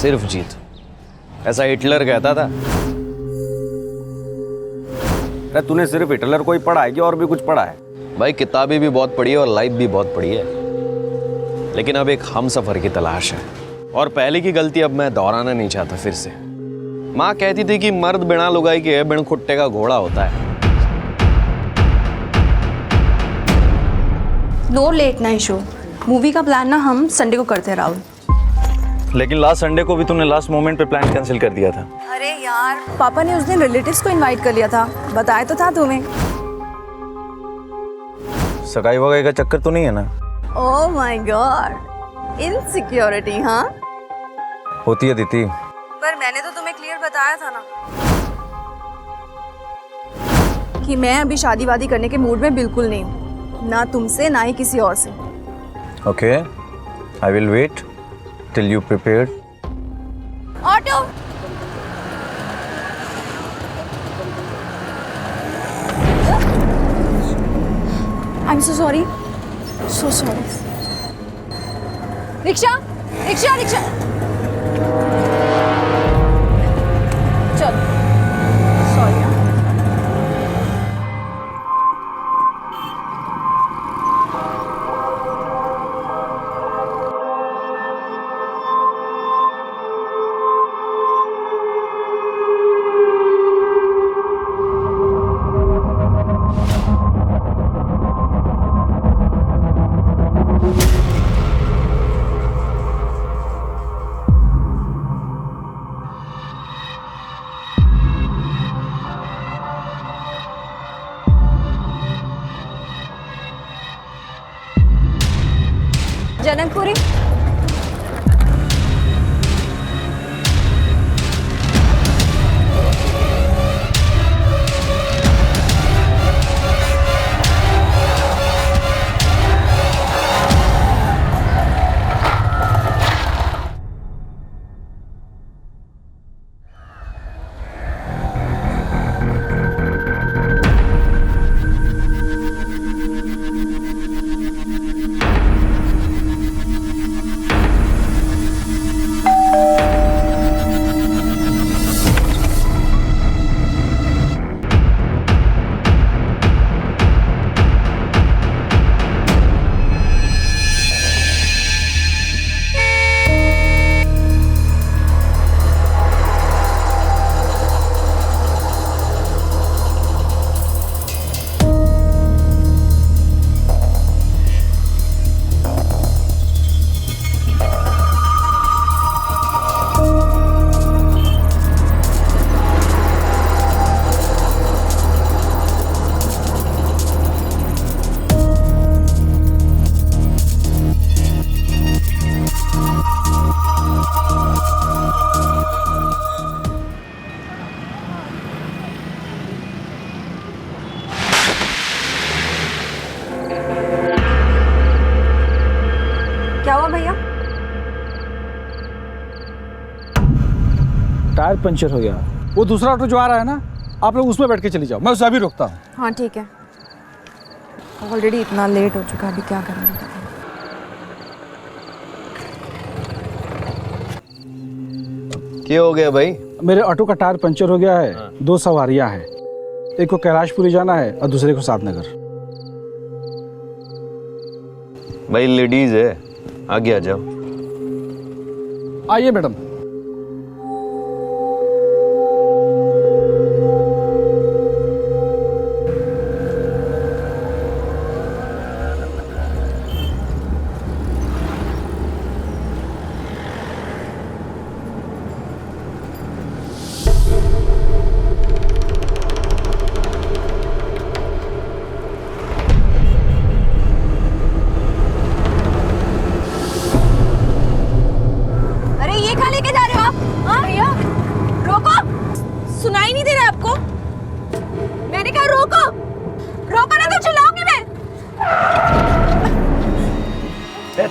सिर्फ जीत। ऐसा हिटलर कहता था। अरे तूने सिर्फ हिटलर को ही पढ़ा है कि और भी कुछ पढ़ा है? भाई किताबें भी बहुत पढ़ी है और लाइफ भी बहुत पढ़ी है, लेकिन अब एक हम सफर की तलाश है। और पहले की गलती अब मैं दोहराना नहीं चाहता फिर से। माँ कहती थी कि मर्द बिना लुगाई के बिन खुट्टे का घोड़ा होता है। No late night show. Movie का प्लान ना हम संडे को करते हैं राहुल। लेकिन लास्ट संडे को भी तुमने लास्ट मोमेंट पे प्लान कैंसिल कर दिया था। अरे यार, पापा ने उस दिन रिलेटिव्स को इनवाइट कर लिया था, बताया तो था तुम्हें। सगाई वगाई का चक्कर तो नहीं है ना? Oh my God, insecurity. हाँ होती है दीदी। पर मैंने तो तुम्हें क्लियर बताया था ना कि मैं अभी शादी वादी करने के मूड में बिल्कुल नहीं हूँ, ना तुमसे ना ही किसी और से। Okay, I will wait till you prepared. Auto. I am so sorry, so sorry. Rickshaw rickshaw rickshaw, चलो। सॉरी। जनकपुरी। क्या हुआ भैया? टायर पंचर हो गया। वो दूसरा ऑटो जो आ रहा है ना, आप लोग उसमें बैठ के चली जाओ, मैं उसे अभी रोकता हूँ। हाँ ठीक है, ऑलरेडी इतना लेट हो चुका, अभी क्या करेंगे? क्या हो गया भाई? मेरे ऑटो का टायर पंचर हो गया है। 2 सवारियां हैं, एक को कैलाशपुरी जाना है और दूसरे को सातनगर। भाई लेडीज है, आगे आ जाओ। आइए मैडम।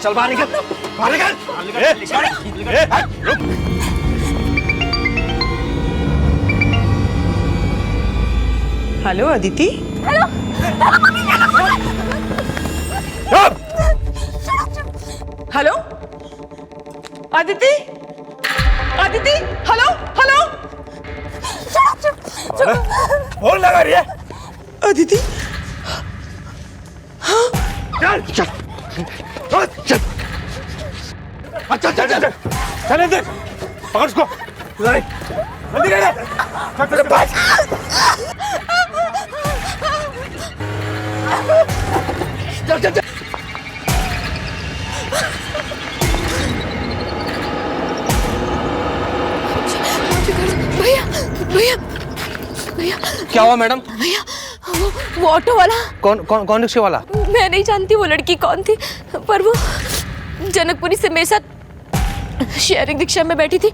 चल बाहर निकल, बाहर निकल। रुक। Hello Aditi. Hello. Hello Aditi, Aditi, hello hello. Phone लगा रही है अदिति। हाँ चल चल चल चल चल चल। चले दे, पकड़ उसको। जल्दी ले ले। चल चल चल। भैया भैया भैया क्या हुआ मैडम? भैया वो ऑटो वाला। कौन रिक्शे वाला? मैं नहीं जानती वो लड़की कौन थी, पर वो जनकपुरी से मेरे साथ शेयरिंग रिक्शा में बैठी थी।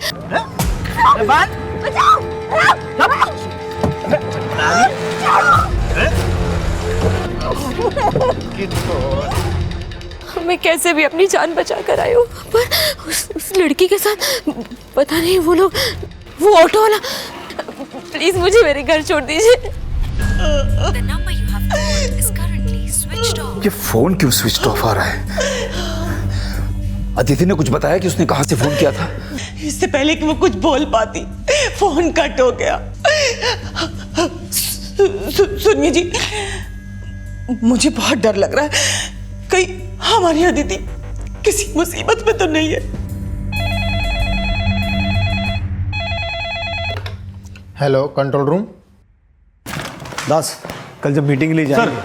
मैं कैसे भी अपनी जान बचा कर आई हूँ, पर उस लड़की के साथ पता नहीं वो ऑटो वाला। प्लीज मुझे मेरे घर छोड़ दीजिए। ये फोन क्यों स्विच ऑफ आ रहा है? अदिति ने कुछ बताया कि उसने कहां से फोन किया था? इससे पहले कि वो कुछ बोल पाती फोन कट हो गया। सुनिए जी, मुझे बहुत डर लग रहा है, कहीं हमारी अदिति किसी मुसीबत में तो नहीं है। Hello control room. दास, कल जब मीटिंग के लिए जाएंगे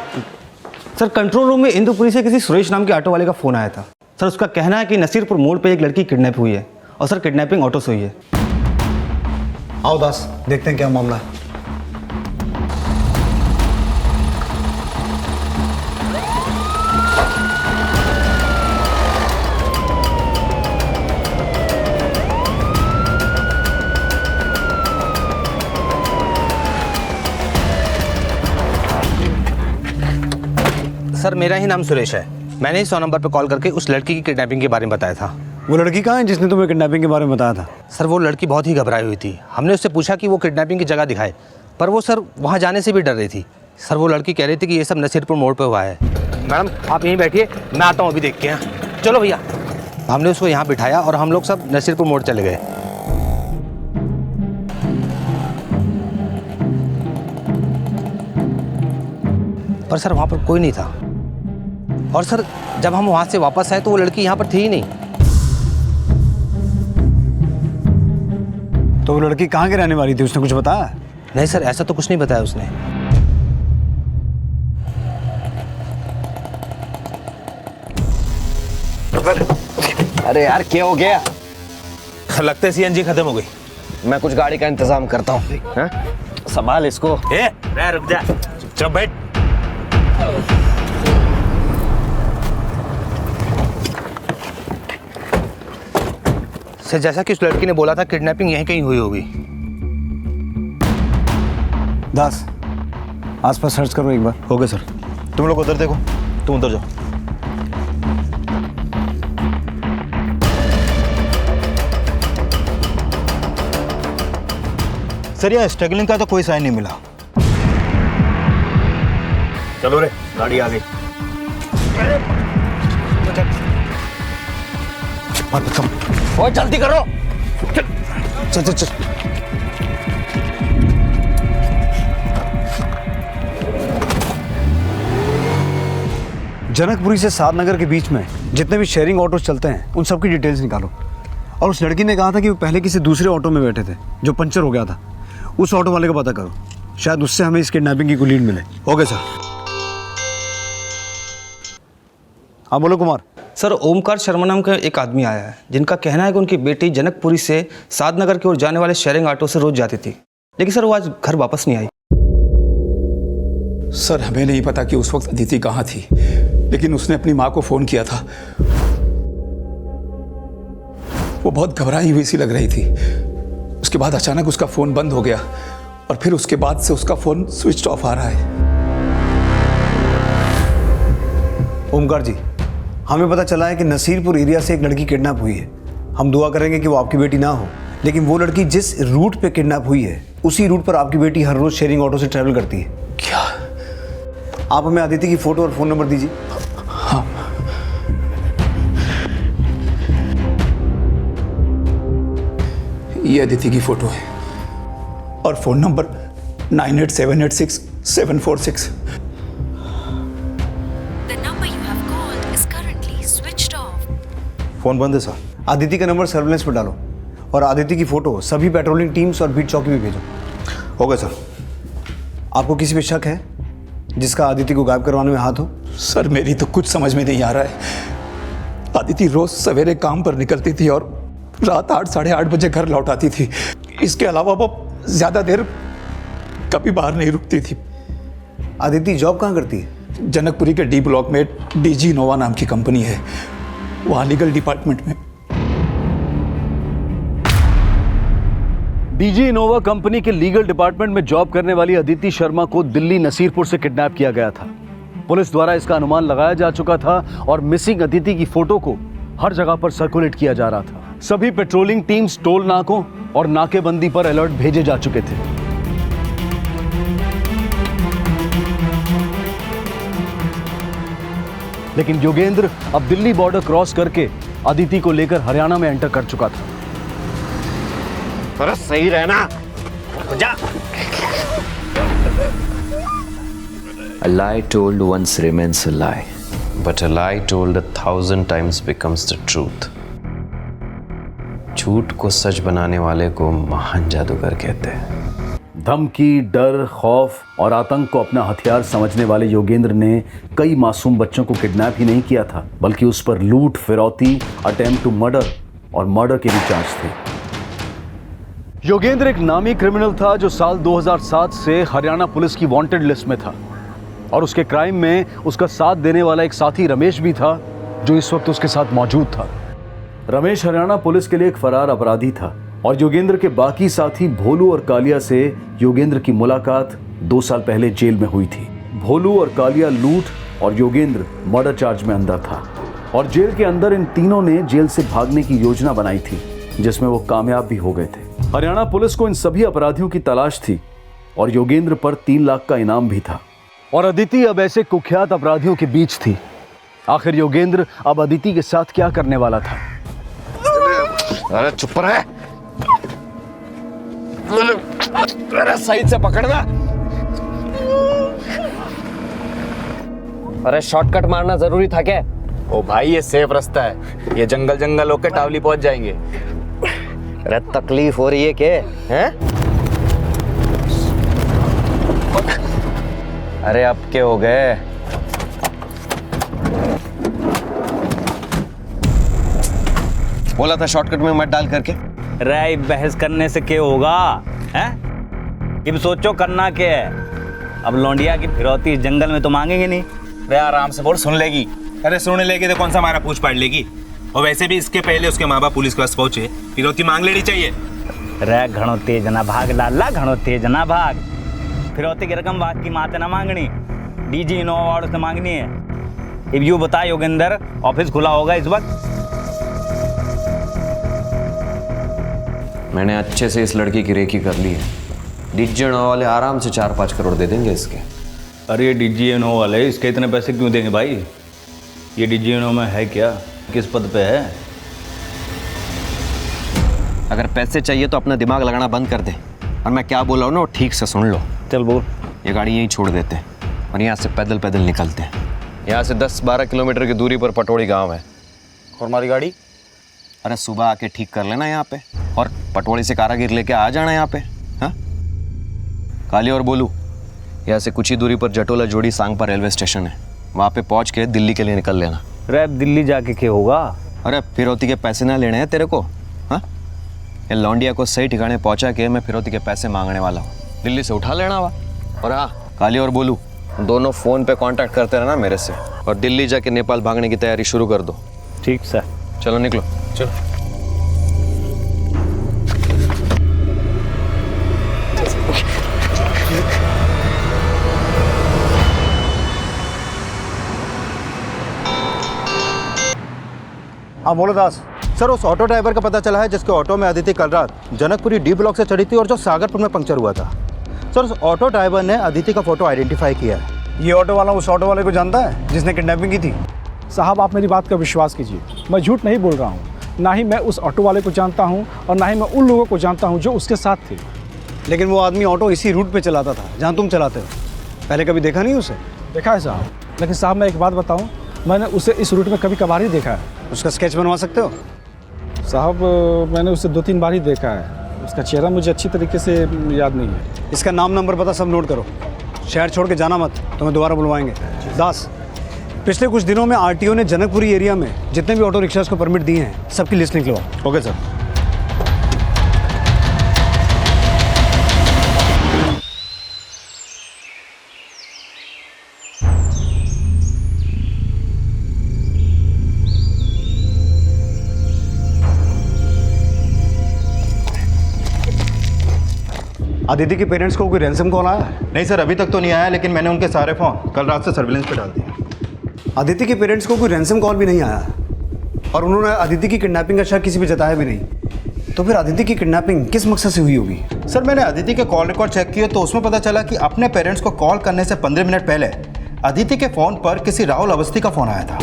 सर, कंट्रोल रूम में इंदुपुरी से किसी सुरेश नाम के ऑटो वाले का फोन आया था सर। उसका कहना है कि नसीरपुर मोड़ पे एक लड़की किडनैप हुई है और सर किडनैपिंग ऑटो से हुई है। आओ दास, देखते हैं क्या मामला है। सर मेरा ही नाम सुरेश है। मैंने ही 100 नंबर पर कॉल करके उस लड़की की किडनैपिंग के बारे में बताया था। वो लड़की कहाँ है जिसने तुम्हें किडनैपिंग के बारे में बताया था? सर वो लड़की बहुत ही घबराई हुई थी। हमने उससे पूछा कि वो किडनैपिंग की जगह दिखाए, पर वो सर वहाँ जाने से भी डर रही थी। सर वो लड़की कह रही थी कि ये सब नसीरपुर मोड़ पे हुआ है। मैडम आप यहीं बैठिए, मैं आता हूँ अभी देख के। यहाँ चलो भैया। हमने उसको यहाँ बिठाया और हम लोग सब नसीरपुर मोड़ चले गए। पर सर वहाँ पर कोई नहीं था। और सर जब हम वहाँ से वापस आए तो वो लड़की यहाँ पर थी ही नहीं। तो वो लड़की कहाँ की रहने वाली थी, उसने कुछ बताया? नहीं सर, ऐसा तो कुछ नहीं बताया उसने। अरे यार क्या हो गया? लगता है सीएनजी खत्म हो गई। मैं कुछ गाड़ी का इंतजाम करता हूँ। संभाल इसको। रुक जा, चुप बैठ। सर जैसा कि उस लड़की ने बोला था किडनैपिंग यहीं कहीं हुई होगी। दास आसपास सर्च करो एक बार। हो गया सर। तुम लोग उधर देखो, तुम उधर जाओ। सर यहाँ स्ट्रगलिंग का तो कोई साइन नहीं मिला। चलो रे, गाड़ी आ गई। और जल्दी करो। चल चल चल। जनकपुरी से सादनगर के बीच में जितने भी शेयरिंग ऑटो चलते हैं उन सब की डिटेल्स निकालो। और उस लड़की ने कहा था कि वो पहले किसी दूसरे ऑटो में बैठे थे जो पंचर हो गया था। उस ऑटो वाले का पता करो, शायद उससे हमें इस किडनैपिंग की कोई लीड मिले। Okay sir. हाँ बोलो कुमार। सर ओमकार शर्मा नाम का एक आदमी आया है जिनका कहना है कि उनकी बेटी जनकपुरी से सादनगर की ओर जाने वाले शेयरिंग ऑटो से रोज जाती थी, लेकिन सर वो आज घर वापस नहीं आई। सर हमें नहीं पता कि उस वक्त अदिति कहाँ थी, लेकिन उसने अपनी माँ को फोन किया था। वो बहुत घबराई हुई सी लग रही थी। उसके बाद अचानक उसका फोन बंद हो गया और फिर उसके बाद से उसका फोन स्विच ऑफ आ रहा है। ओमकार जी, हमें पता चला है कि नसीरपुर एरिया से एक लड़की किडनैप हुई है। हम दुआ करेंगे कि वो आपकी बेटी ना हो, लेकिन वो लड़की जिस रूट पे किडनैप हुई है उसी रूट पर आपकी बेटी हर रोज शेयरिंग ऑटो से ट्रैवल करती है। क्या? आप हमें अदिति की फोटो और फोन नंबर दीजिए। हाँ। ये अदिति की फोटो है और फोन नंबर 98786746। फोन बंद है सर। अदिति का नंबर सर्विलेंस पर डालो। और आदित्य की फ़ोटो सभी पेट्रोलिंग टीम्स और बीट चौकी में भेजो। हो गया सर। आपको किसी पे शक है जिसका आदित्य को गायब करवाने में हाथ हो? सर मेरी तो कुछ समझ में नहीं आ रहा है। आदिति रोज सवेरे काम पर निकलती थी और रात 8 साढ़े 8 बजे घर लौट आती थी। इसके अलावा वो ज्यादा देर कभी बाहर नहीं रुकती थी। आदिति जॉब कहाँ करती है? जनकपुरी के डी ब्लॉक में डीजी इनोवा नाम की कंपनी है, वहाँ लीगल डिपार्टमेंट में। डीजी इनोवा कंपनी के लीगल डिपार्टमेंट में जॉब करने वाली अदिति शर्मा को दिल्ली नसीरपुर से किडनैप किया गया था। पुलिस द्वारा इसका अनुमान लगाया जा चुका था और मिसिंग अदिति की फोटो को हर जगह पर सर्कुलेट किया जा रहा था। सभी पेट्रोलिंग टीम्स टोल नाकों और नाकेबंदी पर अलर्ट भेजे जा चुके थे। लेकिन योगेंद्र अब दिल्ली बॉर्डर क्रॉस करके अदिति को लेकर हरियाणा में एंटर कर चुका था। अरे सही रहना जा। A lie told once remains a lie, but a lie told 1,000 times becomes the truth. झूठ को सच बनाने वाले को महान जादूगर कहते हैं। धमकी, डर, खौफ और आतंक को अपना हथियार समझने वाले योगेंद्र ने कई मासूम बच्चों को किडनैप ही नहीं किया था, बल्कि उस पर लूट, फिरौती, अटेम्प्ट टू मर्डर और मर्डर के भी चार्ज थे। योगेंद्र एक नामी क्रिमिनल था जो साल 2007 से हरियाणा पुलिस की वांटेड लिस्ट में था और उसके क्राइम में उसका साथ देने वाला एक साथी रमेश भी था जो इस वक्त उसके साथ मौजूद था। रमेश हरियाणा पुलिस के लिए एक फरार अपराधी था और योगेंद्र के बाकी साथी भोलू और कालिया से योगेंद्र की मुलाकात 2 साल पहले जेल में हुई थी। भोलू और कालिया लूट और योगेंद्र मर्डर चार्ज में अंदर था और जेल के अंदर इन तीनों ने जेल से भागने की योजना बनाई थी जिसमें वो कामयाब भी हो गए थे। हरियाणा पुलिस को इन सभी अपराधियों की तलाश थी और योगेंद्र पर 3 लाख का इनाम भी था और अदिति अब ऐसे कुख्यात अपराधियों के बीच थी। आखिर योगेंद्र अब अदिति के साथ क्या करने वाला था? अरे चुप रहे। अरे सही से पकड़ना। अरे शॉर्टकट मारना जरूरी था क्या? ओ भाई ये सेफ रास्ता है, ये जंगल जंगल होकर टावली पहुंच जाएंगे। अरे तकलीफ हो रही है क्या? हैं? अरे अब क्या हो गए? बोला था शॉर्टकट में मत डाल करके। रे बहस करने से क्या होगा? हैं? अब सोचो करना क्या है। अब लौंडिया की फिरौती इस जंगल में तो मांगेंगे नहीं। रे आराम से बोल, सुन लेगी। अरे सुन लेगी तो कौन सा हमारा पूछ पाड़ लेगी। और वैसे भी इसके पहले उसके माँ बाप पुलिस के पास पहुंचे, फिरौती मांग लेनी चाहिए। रे घणो तेज ना भाग लाला, घणो तेज ना भाग। फिरौती की रकम बात की माते ना मांगनी, डीजी इनोवा वार्ड से मांगनी है। अब यूँ बता योगेंद्र, ऑफिस खुला होगा इस वक्त? मैंने अच्छे से इस लड़की की रेकी कर ली है। डीजी इनोवा वाले आराम से 4-5 करोड़ दे देंगे इसके। अरे ये डीजी इनोवा वाले इसके इतने पैसे क्यों देंगे भाई? ये डीजी इनोवा में है क्या? किस पद पे है? अगर पैसे चाहिए तो अपना दिमाग लगाना बंद कर दे और मैं क्या बोल रहा हूँ ना वो ठीक से सुन लो। चल बोल। ये गाड़ी यहीं छोड़ देते हैं और यहाँ से पैदल पैदल निकलते हैं। यहाँ से 10-12 किलोमीटर की दूरी पर पटोड़ी गांव है। और हमारी गाड़ी? अरे सुबह आके ठीक कर लेना यहाँ पे और पटोड़ी से कारागिर लेके आ जाना यहाँ पे। हाँ काली और बोलू, यहाँ से कुछ ही दूरी पर जटोला जोड़ी सांगपा रेलवे स्टेशन है, वहाँ पे पहुँच के दिल्ली के लिए निकल लेना। अरे दिल्ली जाके क्या होगा? अरे फिरौती के पैसे ना लेने हैं तेरे को? हाँ ये लौंडिया को सही ठिकाने पहुँचा के मैं फिरौती के पैसे मांगने वाला हूँ, दिल्ली से उठा लेना हुआ। और हाँ काली और बोलू दोनों फ़ोन पे कांटेक्ट करते रहना मेरे से और दिल्ली जाके नेपाल भागने की तैयारी शुरू कर दो। ठीक सर। चलो निकलो। चलो। हाँ बोलो दास। सर उस ऑटो ड्राइवर का पता चला है जिसके ऑटो में अदिति कल रात जनकपुरी डी ब्लॉक से चढ़ी थी और जो सागरपुर में पंक्चर हुआ था। सर उस ऑटो ड्राइवर ने अदिति का फोटो आइडेंटिफाई किया है। ये ऑटो वाला उस ऑटो वाले को जानता है जिसने किडनैपिंग की थी? साहब आप मेरी बात का विश्वास कीजिए, मैं झूठ नहीं बोल रहा हूँ। ना ही मैं उस ऑटो वाले को जानता हूँ और ना ही मैं उन लोगों को जानता हूँ जो उसके साथ थे। लेकिन वो आदमी ऑटो इसी रूट पे चलाता था जहाँ तुम चलाते हो। पहले कभी देखा नहीं उसे? देखा है साहब, लेकिन साहब मैं एक बात बताऊँ, मैंने उसे इस रूट में कभी कभार ही देखा है। उसका स्केच बनवा सकते हो? साहब मैंने उसे 2-3 बार ही देखा है, उसका चेहरा मुझे अच्छी तरीके से याद नहीं है। इसका नाम नंबर पता सब नोट करो, शहर छोड़ के जाना मत, तुम्हें दोबारा बुलवाएंगे। दास, पिछले कुछ दिनों में आरटीओ ने जनकपुरी एरिया में जितने भी ऑटो रिक्शास को परमिट दिए हैं सबकी लिस्ट निकलवाओ। Okay sir. आदित्य के पेरेंट्स को कोई रैंसम कॉल आया है? नहीं सर, अभी तक तो नहीं आया, लेकिन मैंने उनके सारे फ़ोन कल रात से सर्विलेंस पे डाल दिए। आदित्य के पेरेंट्स को कोई रैंसम कॉल भी नहीं आया और उन्होंने आदित्य की किडनैपिंग का शक किसी पे जताया भी नहीं। तो फिर आदित्य की किडनैपिंग किस मकसद से हुई होगी? सर मैंने आदित्य के कॉल रिकॉर्ड चेक किए तो उसमें पता चला कि अपने पेरेंट्स को कॉल करने से 15 मिनट पहले आदित्य के फ़ोन पर किसी राहुल अवस्थी का फ़ोन आया था।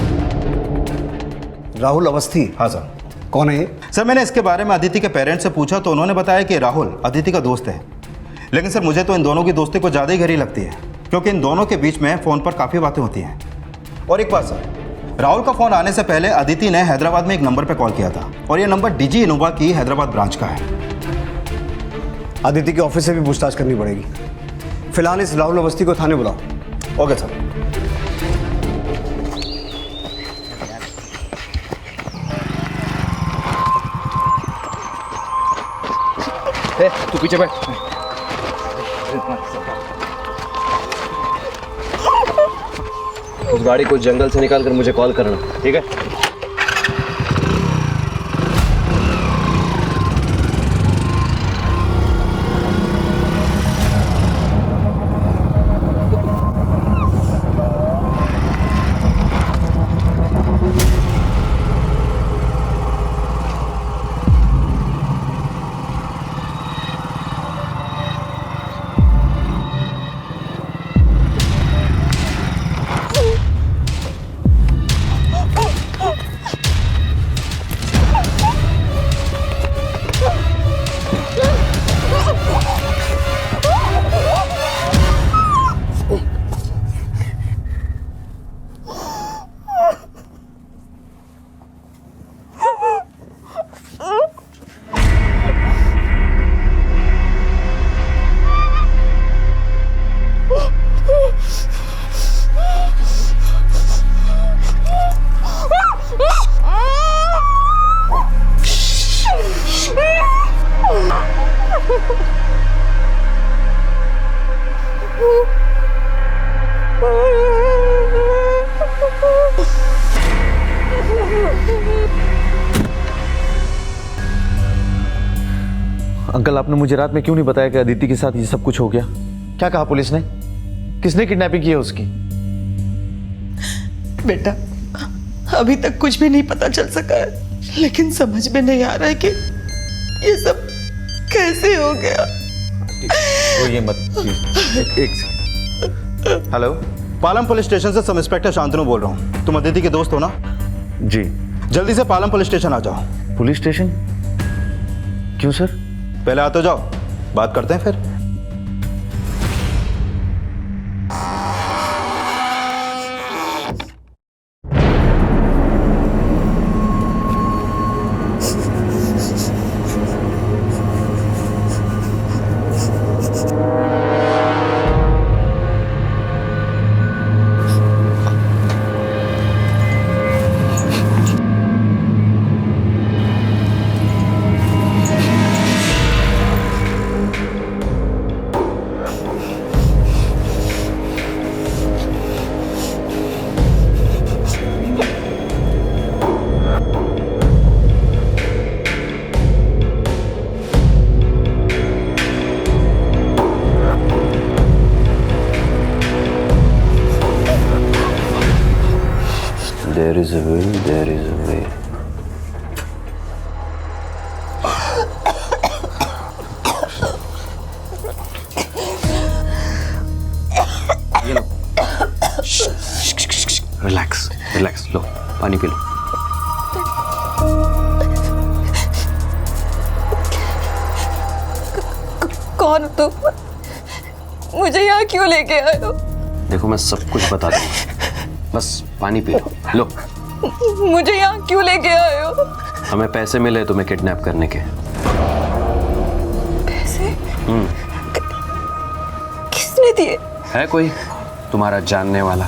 राहुल अवस्थी? हाँ सर। कौन है ये? सर मैंने इसके बारे में आदित्य के पेरेंट्स से पूछा तो उन्होंने बताया कि राहुल आदित्य का दोस्त है, लेकिन सर मुझे तो इन दोनों की दोस्ती को ज़्यादा ही गहरी लगती है, क्योंकि इन दोनों के बीच में फ़ोन पर काफ़ी बातें होती हैं। और एक बात सर, राहुल का फ़ोन आने से पहले अदिति ने हैदराबाद में एक नंबर पर कॉल किया था और ये नंबर डीजी इनोवा की हैदराबाद ब्रांच का है। आदित्य के ऑफिस से भी पूछताछ करनी पड़ेगी। फिलहाल इस राहुल अवस्थी को थाने बुलाओ। Okay sir. तू पीछे बैठ। उस गाड़ी को जंगल से निकाल कर मुझे कॉल करना, ठीक है? अंकल, आपने मुझे रात में क्यों नहीं बताया कि अदिति के साथ ये सब कुछ हो गया? क्या कहा पुलिस ने? किसने किडनैपिंग की है उसकी? बेटा, अभी तक कुछ भी नहीं पता चल सका है, लेकिन समझ में नहीं आ रहा है कि ये सब कैसे हो गया। वो ये मत एक हेलो, पालम पुलिस स्टेशन से सब इंस्पेक्टर शांतनु बोल रहा हूँ। तुम अदिति के दोस्त हो ना? जी। जल्दी से पालम पुलिस स्टेशन आ जाओ। Police station? क्यों सर? पहले आ तो जाओ, बात करते हैं फिर। There is a will, there is a way. ये लो। रिलैक्स, रिलैक्स, लो पानी पी लो। कौन हो तुम? मुझे यहाँ क्यों लेके आए हो? देखो मैं सब कुछ बता दूंगा, बस पानी पी लो। लो मुझे यहाँ क्यों लेके आए हो? हमें पैसे मिले तुम्हें किडनैप करने के। पैसे? किसने दिए? है कोई तुम्हारा जानने वाला?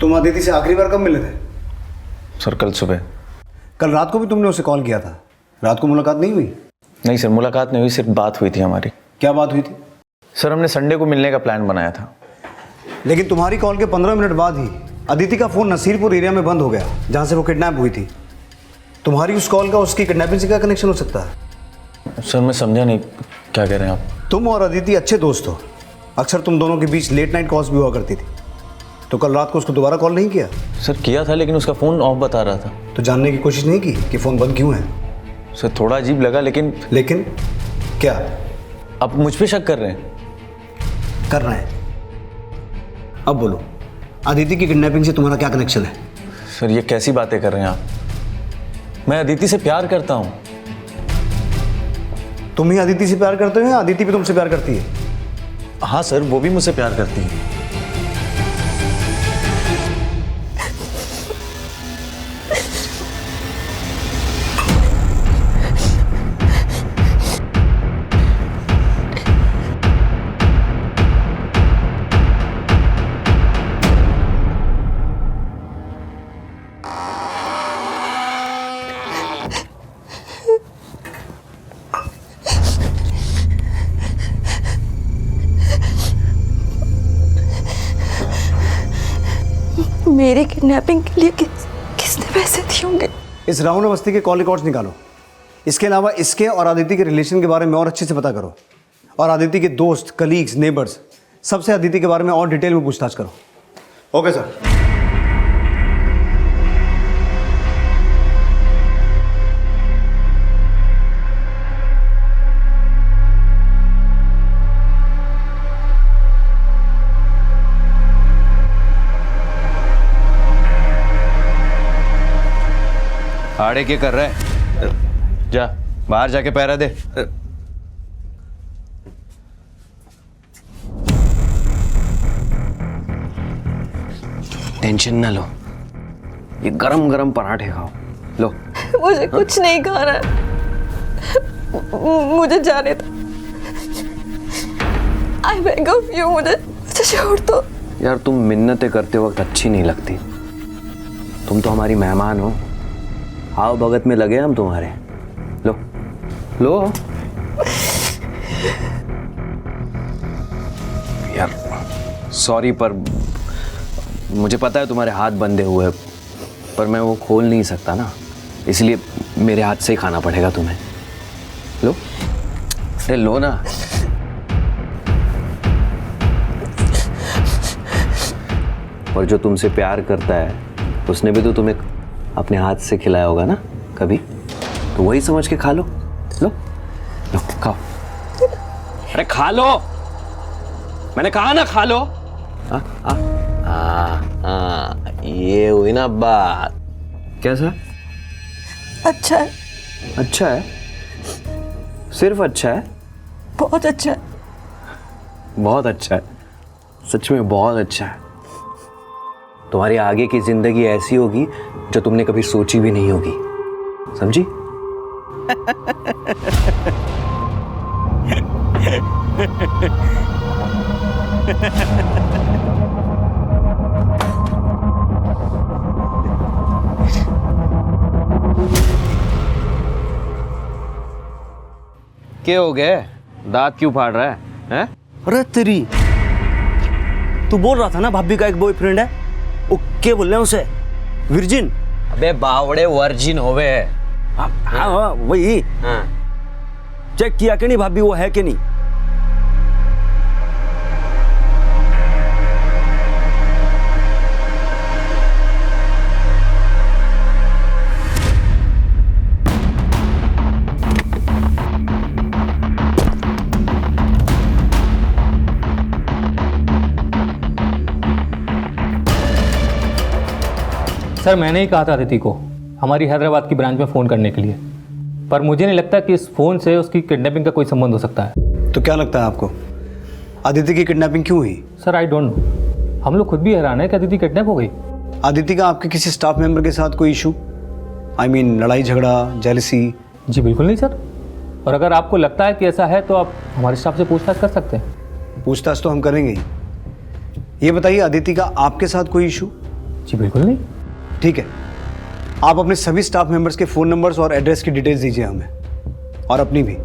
तुम अदिति से आखिरी बार कब मिले थे? सर कल सुबह। कल रात को भी तुमने उसे कॉल किया था। रात को मुलाकात नहीं हुई? नहीं सर, मुलाकात नहीं हुई, सिर्फ बात हुई थी हमारी। क्या बात हुई थी? सर हमने संडे को मिलने का प्लान बनाया था। लेकिन तुम्हारी कॉल के 15 मिनट बाद ही अदिति का फोन नसीरपुर एरिया में बंद हो गया, जहां से वो किडनैप हुई थी। तुम्हारी उस कॉल का उसकी किडनैपिंग से क्या कनेक्शन हो सकता है? सर मैं समझा नहीं, क्या कह रहे हैं आप? तुम और अदिति अच्छे दोस्त हो, अक्सर तुम दोनों के बीच लेट नाइट कॉल्स भी हुआ करती थी। तो कल रात को उसको दोबारा कॉल नहीं किया? सर किया था, लेकिन उसका फ़ोन ऑफ बता रहा था। तो जानने की कोशिश नहीं की कि फ़ोन बंद क्यों है? सर थोड़ा अजीब लगा, लेकिन क्या आप मुझ पे शक कर रहे हैं? कर रहे हैं। अब बोलो, अदिति की किडनैपिंग से तुम्हारा क्या कनेक्शन है? सर ये कैसी बातें कर रहे हैं आप? मैं अदिति से प्यार करता हूँ। तुम ही अदिति से प्यार करते हो या अदिति भी तुमसे प्यार करती है? हाँ सर, वो भी मुझसे प्यार करती है। मेरे किडनैपिंग के लिए किसने पैसे दिए होंगे? इस राहुल अवस्थी के कॉल रिकॉर्ड्स निकालो। इसके अलावा इसके और आदिति के रिलेशन के बारे में और अच्छे से पता करो, और आदिति के दोस्त, कलीग्स, नेबर्स, सबसे आदिति के बारे में और डिटेल में पूछताछ करो। Okay sir. आड़े क्या कर रहा है? जा बाहर जाके पहरा दे। टेंशन ना लो, ये गरम गरम पराठे खाओ। लो। मुझे कुछ नहीं खाना है, मुझे जाने दो। आई बेग ऑफ यू, मुझे छोड़ दो। यार तुम मिन्नतें करते वक्त अच्छी नहीं लगती। तुम तो हमारी मेहमान हो, आओ भगत में लगे हम तुम्हारे। लो लो। यार सॉरी, पर मुझे पता है तुम्हारे हाथ बंधे हुए, पर मैं वो खोल नहीं सकता ना, इसलिए मेरे हाथ से ही खाना पड़ेगा तुम्हें। लो, अरे लो ना। और जो तुमसे प्यार करता है उसने भी तो तुम्हें अपने हाथ से खिलाया होगा ना कभी, तो वही समझ के खा लो। लो लो खाओ। अरे खा लो, मैंने कहा ना खा लो। ये हुई ना बात। कैसा? अच्छा है। अच्छा है? सिर्फ अच्छा है? बहुत अच्छा है। बहुत अच्छा है, सच में बहुत अच्छा है। तुम्हारी आगे की जिंदगी ऐसी होगी जो तुमने कभी सोची भी नहीं होगी, समझी? क्या हो गए? दांत क्यों फाड़ रहा है? हैं? अरे तेरी, तू बोल रहा था ना भाभी का एक बॉयफ्रेंड है, वो क्या बोल रहे हैं उसे? वर्जिन? अबे बावड़े, वर्जिन होवे है। हाँ वही। चेक किया कि नहीं भाभी वो है कि नहीं? सर मैंने ही कहा था अदिति को हमारी हैदराबाद की ब्रांच में फ़ोन करने के लिए, पर मुझे नहीं लगता कि इस फ़ोन से उसकी किडनैपिंग का कोई संबंध हो सकता है। तो क्या लगता है आपको, अदिति की किडनैपिंग क्यों हुई? सर आई डोंट नो, हम लोग खुद भी हैरान है कि अदिति किडनैप हो गई। आदिति का आपके किसी स्टाफ मेंबर के साथ कोई इशू, आई मीन लड़ाई झगड़ा, जेलसी? जी बिल्कुल नहीं सर, और अगर आपको लगता है कि ऐसा है तो आप हमारे स्टाफ से पूछताछ कर सकते हैं। पूछताछ तो हम करेंगे ही। ये बताइए आदिति का आपके साथ कोई इशू? जी बिल्कुल नहीं। ठीक है, आप अपने सभी स्टाफ मेंबर्स के फ़ोन नंबर्स और एड्रेस की डिटेल्स दीजिए हमें, और अपनी भी।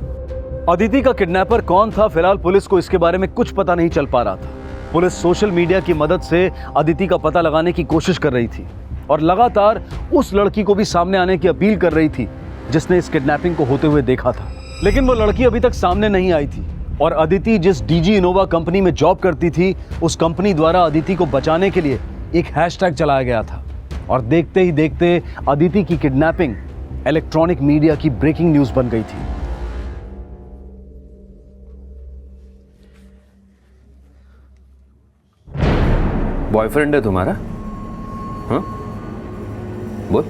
अदिति का किडनैपर कौन था, फिलहाल पुलिस को इसके बारे में कुछ पता नहीं चल पा रहा था। पुलिस सोशल मीडिया की मदद से अदिति का पता लगाने की कोशिश कर रही थी और लगातार उस लड़की को भी सामने आने की अपील कर रही थी जिसने इस किडनैपिंग को होते हुए देखा था। लेकिन वो लड़की अभी तक सामने नहीं आई थी और अदिति जिस डीजी इनोवा कंपनी में जॉब करती थी, उस कंपनी द्वारा अदिति को बचाने के लिए एक हैशटैग चलाया गया था और देखते ही देखते अदिति की किडनैपिंग इलेक्ट्रॉनिक मीडिया की ब्रेकिंग न्यूज बन गई थी। बॉयफ्रेंड है तुम्हारा? हाँ, बोल,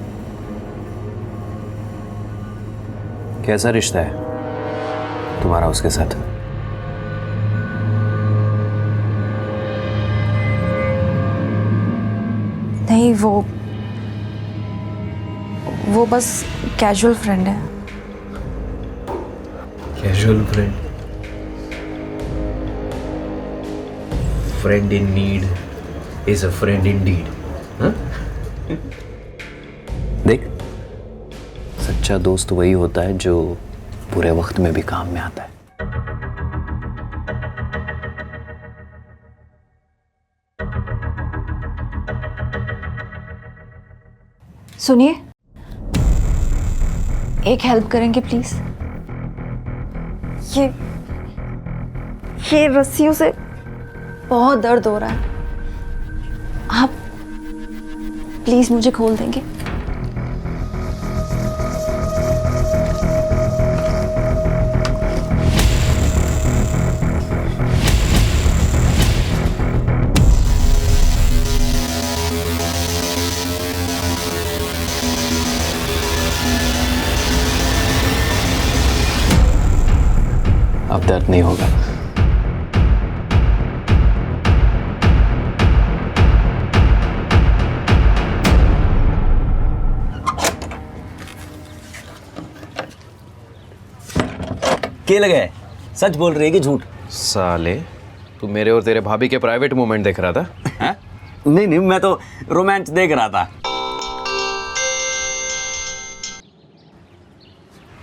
कैसा रिश्ता है तुम्हारा उसके साथ? नहीं, वो बस कैजुअल फ्रेंड है। Casual friend? Friend in need is a friend in deed. देख, सच्चा दोस्त वही होता है जो बुरे वक्त में भी काम में आता है। सुनिए, एक हेल्प करेंगे प्लीज? ये रस्सियों से बहुत दर्द हो रहा है, आप प्लीज मुझे खोल देंगे? अब दर्द नहीं होगा। क्या लगा है? सच बोल रही है कि झूठ? साले, तू मेरे और तेरे भाभी के प्राइवेट मोमेंट देख रहा था? है? नहीं, मैं तो रोमांच देख रहा था।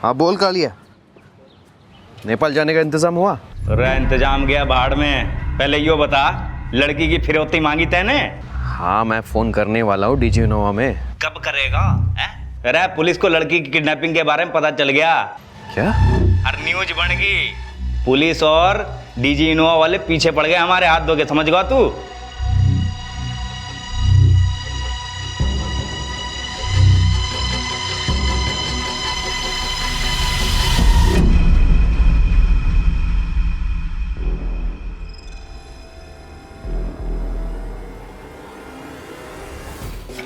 हाँ बोल कालिया, नेपाल जाने का इंतजाम हुआ? अरे इंतजाम गया बाहर में। पहले यो बता, लड़की की फिरौती मांगी तैने? हाँ, मैं फोन करने वाला हूँ डीजी इनोवा में। कब करेगा? अरे पुलिस को लड़की की किडनैपिंग के बारे में पता चल गया। क्या? और न्यूज बन गई। पुलिस और डीजी इनोवा वाले पीछे पड़ गए हमारे हाथ धो के, समझ गया तू?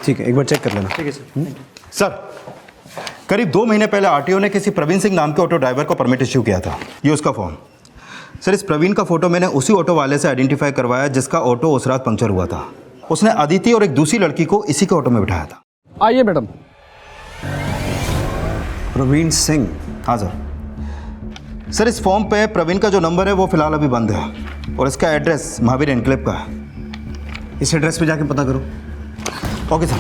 ठीक है, एक बार चेक कर लेना। ठीक है सर। सर, करीब 2 महीने पहले आरटीओ ने किसी प्रवीण सिंह नाम के ऑटो ड्राइवर को परमिट इश्यू किया था। ये उसका फॉर्म। सर, इस प्रवीण का फोटो मैंने उसी ऑटो वाले से आइडेंटिफाई करवाया जिसका ऑटो उस रात पंक्चर हुआ था। उसने अदिति और एक दूसरी लड़की को इसी के ऑटो में बिठाया था। आइए मैडम। प्रवीण सिंह? हाँ सर। सर, इस फॉर्म पे प्रवीण का जो नंबर है वो फिलहाल अभी बंद है और इसका एड्रेस महावीर एनक्लेव का है। इस एड्रेस पे जाके पता करो। Okay sir.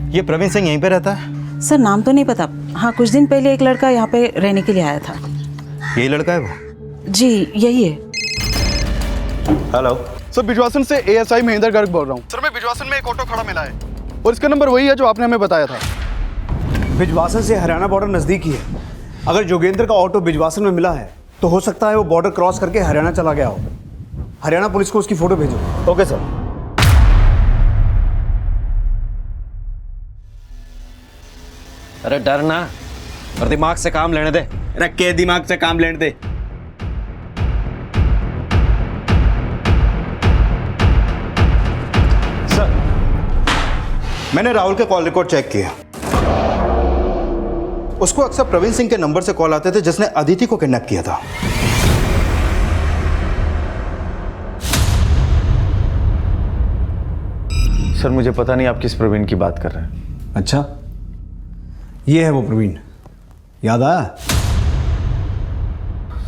ये प्रवीण सिंह यहीं पे रहता है? सर नाम तो नहीं पता। हाँ, कुछ दिन पहले एक लड़का यहाँ पे रहने के लिए आया था। यही लड़का है वो? जी यही है। हेलो सर, बिजवासन से एएसआई महेंद्र गर्ग बोल रहा हूँ। सर, मैं बिजवासन में एक ऑटो खड़ा मिला है और इसका नंबर वही है जो आपने हमें बताया था। बिजवासन से हरियाणा बॉर्डर नज़दीक ही है। अगर जोगेंद्र का ऑटो बिजवासन में मिला है तो हो सकता है वो बॉर्डर क्रॉस करके हरियाणा चला गया हो। हरियाणा पुलिस को उसकी फ़ोटो भेजो। Okay sir. अरे डर ना और दिमाग से काम लेने दे। रख के दिमाग से काम लेने दे। सर, मैंने राहुल के कॉल रिकॉर्ड चेक किया। उसको अक्सर प्रवीण सिंह के नंबर से कॉल आते थे जिसने अदिति को किडनैप किया था। सर मुझे पता नहीं आप किस प्रवीण की बात कर रहे हैं। अच्छा, ये है वो प्रवीण, याद आया?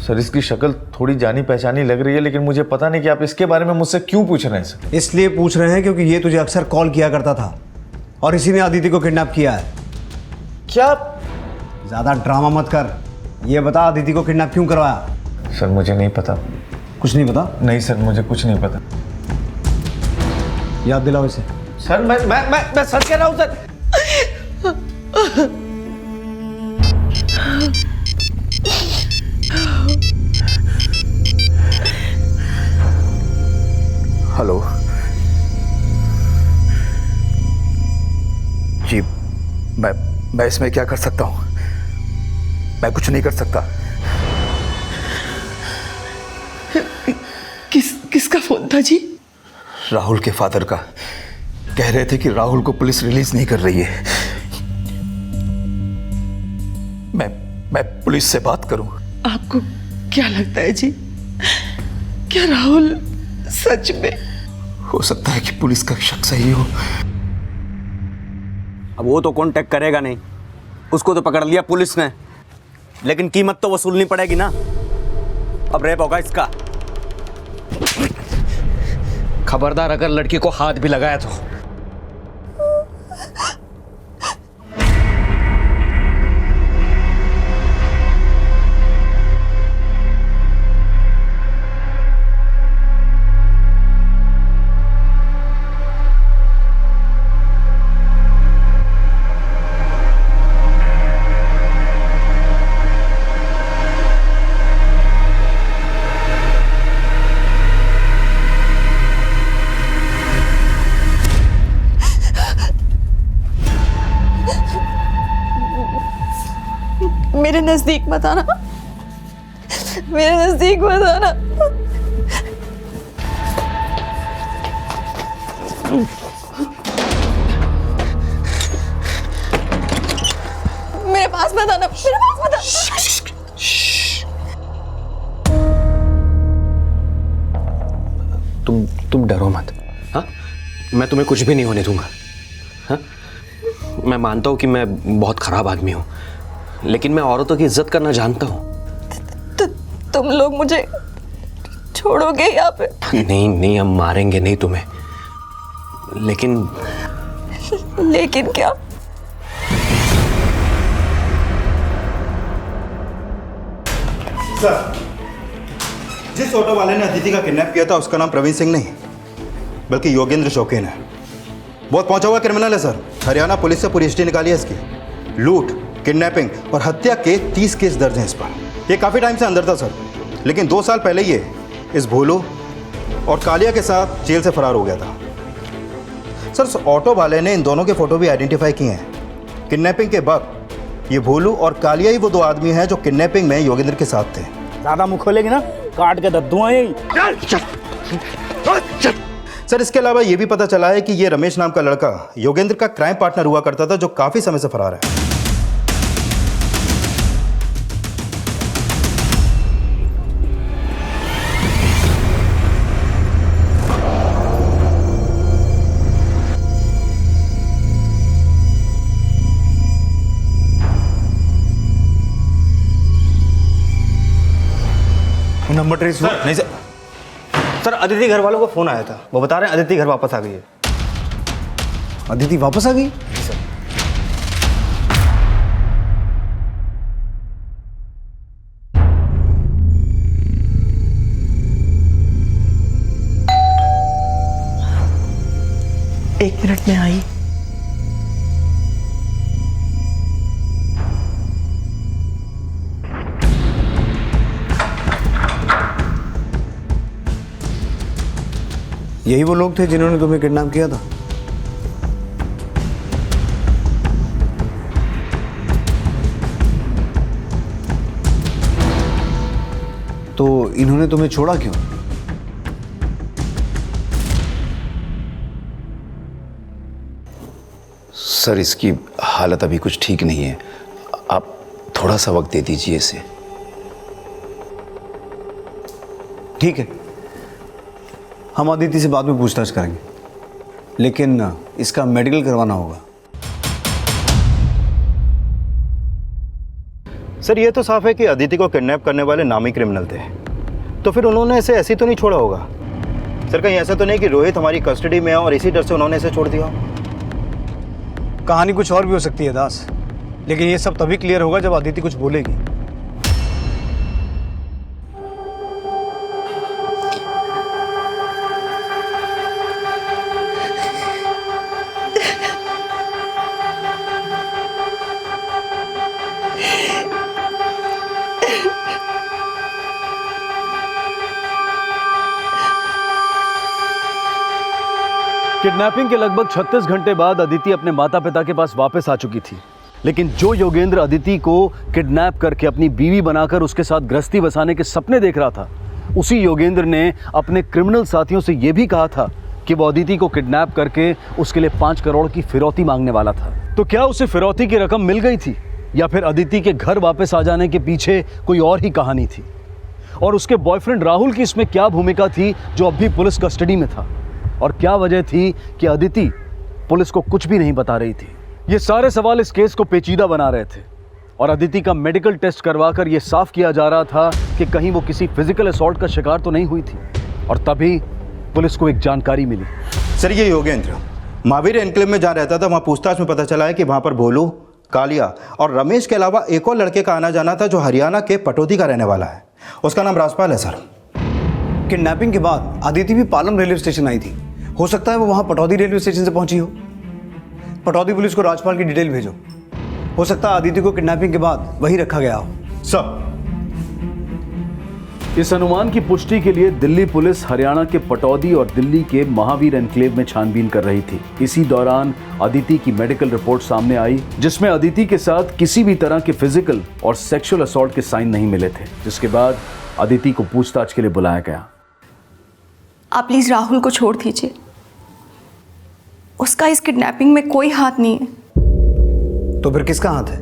सर इसकी शक्ल थोड़ी जानी पहचानी लग रही है, लेकिन मुझे पता नहीं कि आप इसके बारे में मुझसे क्यों पूछ रहे हैं सर। इसलिए पूछ रहे हैं क्योंकि ये तुझे अक्सर कॉल किया करता था और इसी ने अदिति को किडनैप किया है। क्या? ज्यादा ड्रामा मत कर, ये बता अदिति को किडनैप क्यों करवाया? सर मुझे नहीं पता। कुछ नहीं पता? नहीं सर, मुझे कुछ नहीं पता। याद दिलाओ इसे। सर मैं सच कह रहा हूं सर। हेलो जी, मैं इसमें क्या कर सकता हूं? मैं कुछ नहीं कर सकता। किसका फोन था जी? राहुल के फादर का। कह रहे थे कि राहुल को पुलिस रिलीज नहीं कर रही है। मैं पुलिस से बात करूं? आपको क्या लगता है जी, क्या राहुल सच में? हो सकता है कि पुलिस का शक सही हो। अब वो तो कांटेक्ट करेगा नहीं, उसको तो पकड़ लिया पुलिस ने, लेकिन कीमत तो वसूलनी पड़ेगी ना। अब रेप होगा इसका। खबरदार अगर लड़की को हाथ भी लगाया तो। मेरे नजदीक मत आना, मेरे नजदीक मत आना। मेरे पास मत आना, मेरे पास मत आना। तुम डरो मत। हाँ, मैं तुम्हें कुछ भी नहीं होने दूंगा। हाँ, मैं मानता हूं कि मैं बहुत खराब आदमी हूं, लेकिन मैं औरतों की इज्जत करना जानता हूं। तुम लोग मुझे छोड़ोगे यहाँ पे? नहीं, हम मारेंगे नहीं तुम्हें, लेकिन क्या? सर, जिस ऑटो वाले ने अदिति का किडनैप किया था उसका नाम प्रवीण सिंह नहीं बल्कि योगेंद्र शौकीन है। बहुत पहुंचा हुआ क्रिमिनल है सर। हरियाणा पुलिस से पूरी हिस्ट्री निकाली है इसकी। लूट, किडनैपिंग और हत्या के 30 केस दर्ज हैं इस पर। ये काफ़ी टाइम से अंदर था सर, लेकिन 2 साल पहले ये इस भोलू और कालिया के साथ जेल से फरार हो गया था। सर, उस ऑटो वाले ने इन दोनों के फोटो भी आइडेंटिफाई किए हैं। किडनैपिंग के वक्त ये भोलू और कालिया ही वो 2 आदमी हैं जो किडनैपिंग में योगेंद्र के साथ थे। ज्यादा मुंह खोलेगी ना, काट के दद्दू हैं। सर, इसके अलावा ये भी पता चला है कि ये रमेश नाम का लड़का योगेंद्र का क्राइम पार्टनर हुआ करता था, जो काफी समय से फरार है। नंबर ट्रेस हुआ? नहीं सर, अदिति घर वालों को फोन आया था, वो बता रहे हैं अदिति घर वापस आ गई है। अदिति वापस आ गई? सर, एक मिनट में आई। यही वो लोग थे जिन्होंने तुम्हें किडनैप किया था? तो इन्होंने तुम्हें छोड़ा क्यों? सर, इसकी हालत अभी कुछ ठीक नहीं है, आप थोड़ा सा वक्त दे दीजिए इसे। ठीक है, हम अदिति से बाद में पूछताछ करेंगे, लेकिन इसका मेडिकल करवाना होगा। सर, ये तो साफ है कि अदिति को किडनैप करने वाले नामी क्रिमिनल थे, तो फिर उन्होंने इसे ऐसे तो नहीं छोड़ा होगा। सर, कहीं ऐसा तो नहीं कि रोहित हमारी कस्टडी में है और इसी डर से उन्होंने इसे छोड़ दिया? कहानी कुछ और भी हो सकती है दास, लेकिन ये सब तभी क्लियर होगा जब अदिति कुछ बोलेगी। किडनैपिंग के लगभग 36 घंटे बाद अदिति अपने माता पिता के पास वापस आ चुकी थी। लेकिन जो योगेंद्र अदिति को किडनैप करके अपनी बीवी बनाकर उसके साथ गृहस्थी बसाने के सपने देख रहा था, उसी योगेंद्र ने अपने क्रिमिनल साथियों से यह भी कहा था कि वो अदिति को किडनैप करके उसके लिए 5 करोड़ की फिरौती मांगने वाला था। तो क्या उसे फिरौती की रकम मिल गई थी, या फिर अदिति के घर वापस आ जाने के पीछे कोई और ही कहानी थी? और उसके बॉयफ्रेंड राहुल की इसमें क्या भूमिका थी जो अब भी पुलिस कस्टडी में था? और क्या वजह थी कि अदिति पुलिस को कुछ भी नहीं बता रही थी? ये सारे सवाल इस केस को पेचीदा बना रहे थे और अदिति का मेडिकल टेस्ट करवाकर यह साफ किया जा रहा था कि कहीं वो किसी फिजिकल असॉल्ट का शिकार तो नहीं हुई थी। और तभी पुलिस को एक जानकारी मिली। सर, ये योगेंद्र महावीर एनक्लेव में जहाँ रहता था, वहाँ पूछताछ में पता चला है कि वहाँ पर भोलू, कालिया और रमेश के अलावा एक और लड़के का आना जाना था जो हरियाणा के पटौदी का रहने वाला है। उसका नाम राजपाल है। सर, किडनैपिंग के बाद अदिति भी पालम रेलवे स्टेशन आई थी। हो सकता है वो वहां पटौदी रेलवे स्टेशन से पहुंची हो। पटौदी पुलिस को राजपाल की डिटेल भेजो। हो सकता है अदिति को किडनैपिंग के बाद वहीं रखा गया हो। सर, इस अनुमान की पुष्टि के लिए दिल्ली पुलिस हरियाणा के पटौदी और दिल्ली के महावीर एनक्लेव में छानबीन कर रही थी। इसी दौरान अदिति की मेडिकल रिपोर्ट सामने आई, जिसमें अदिति के साथ किसी भी तरह के फिजिकल और सेक्सुअल असॉल्ट के साइन नहीं मिले थे। जिसके बाद अदिति को पूछताछ के लिए बुलाया गया। आप प्लीज राहुल को छोड़ दीजिए, उसका इस किडनैपिंग में कोई हाथ नहीं है। तो फिर किसका हाथ है?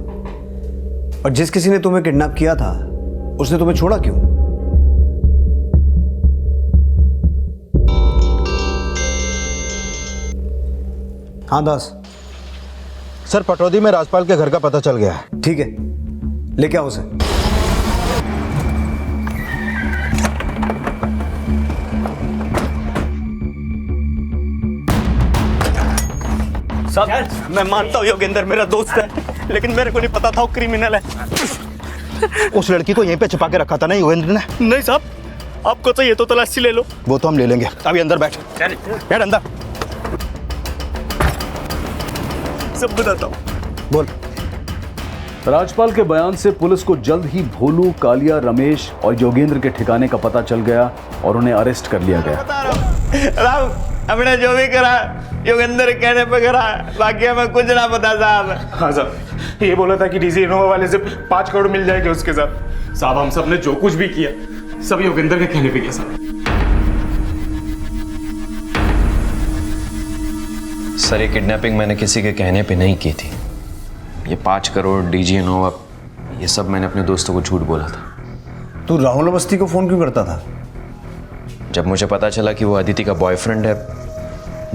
और जिस किसी ने तुम्हें किडनैप किया था उसने तुम्हें छोड़ा क्यों? हाँ दास। सर, पटौदी में राजपाल के घर का पता चल गया है। ठीक है, लेके आओ उसे। साहब, मैं मानता हूँ योगेंद्र मेरा दोस्त है, लेकिन मेरे को नहीं पता था वो क्रिमिनल है। उस लड़की को यहीं पे छिपा के रखा था ना योगेंद्र ने? नहीं साहब, आपको चाहिए तो तलाशी ले लो। वो तो हम ले लेंगे, अभी अंदर बैठ। बैठ अंदर। सब बताता हूँ। बोल। राजपाल के बयान से पुलिस को जल्द ही भोलू, कालिया, रमेश और योगेंद्र के ठिकाने का पता चल गया और उन्हें अरेस्ट कर लिया गया। राम, हमने जो भी करा योगेंद्र कहने पे करा, बाकी हमें कुछ ना पता साहब। हाँ साहब, ये बोला था कि डीसी इनोवा वाले से 5 करोड़ मिल जाएंगे उसके साथ। साहब, हम सब ने जो कुछ भी किया सब योगेंद्र के कहने पे किया साहब। सर, ये किडनैपिंग मैंने किसी के कहने पे नहीं की थी। ये 5 करोड़, डीजी इनोवा, ये सब मैंने अपने दोस्तों को झूठ बोला था। तू राहुल अवस्थी को फोन क्यों करता था? जब मुझे पता चला कि वो अदिति का बॉयफ्रेंड है,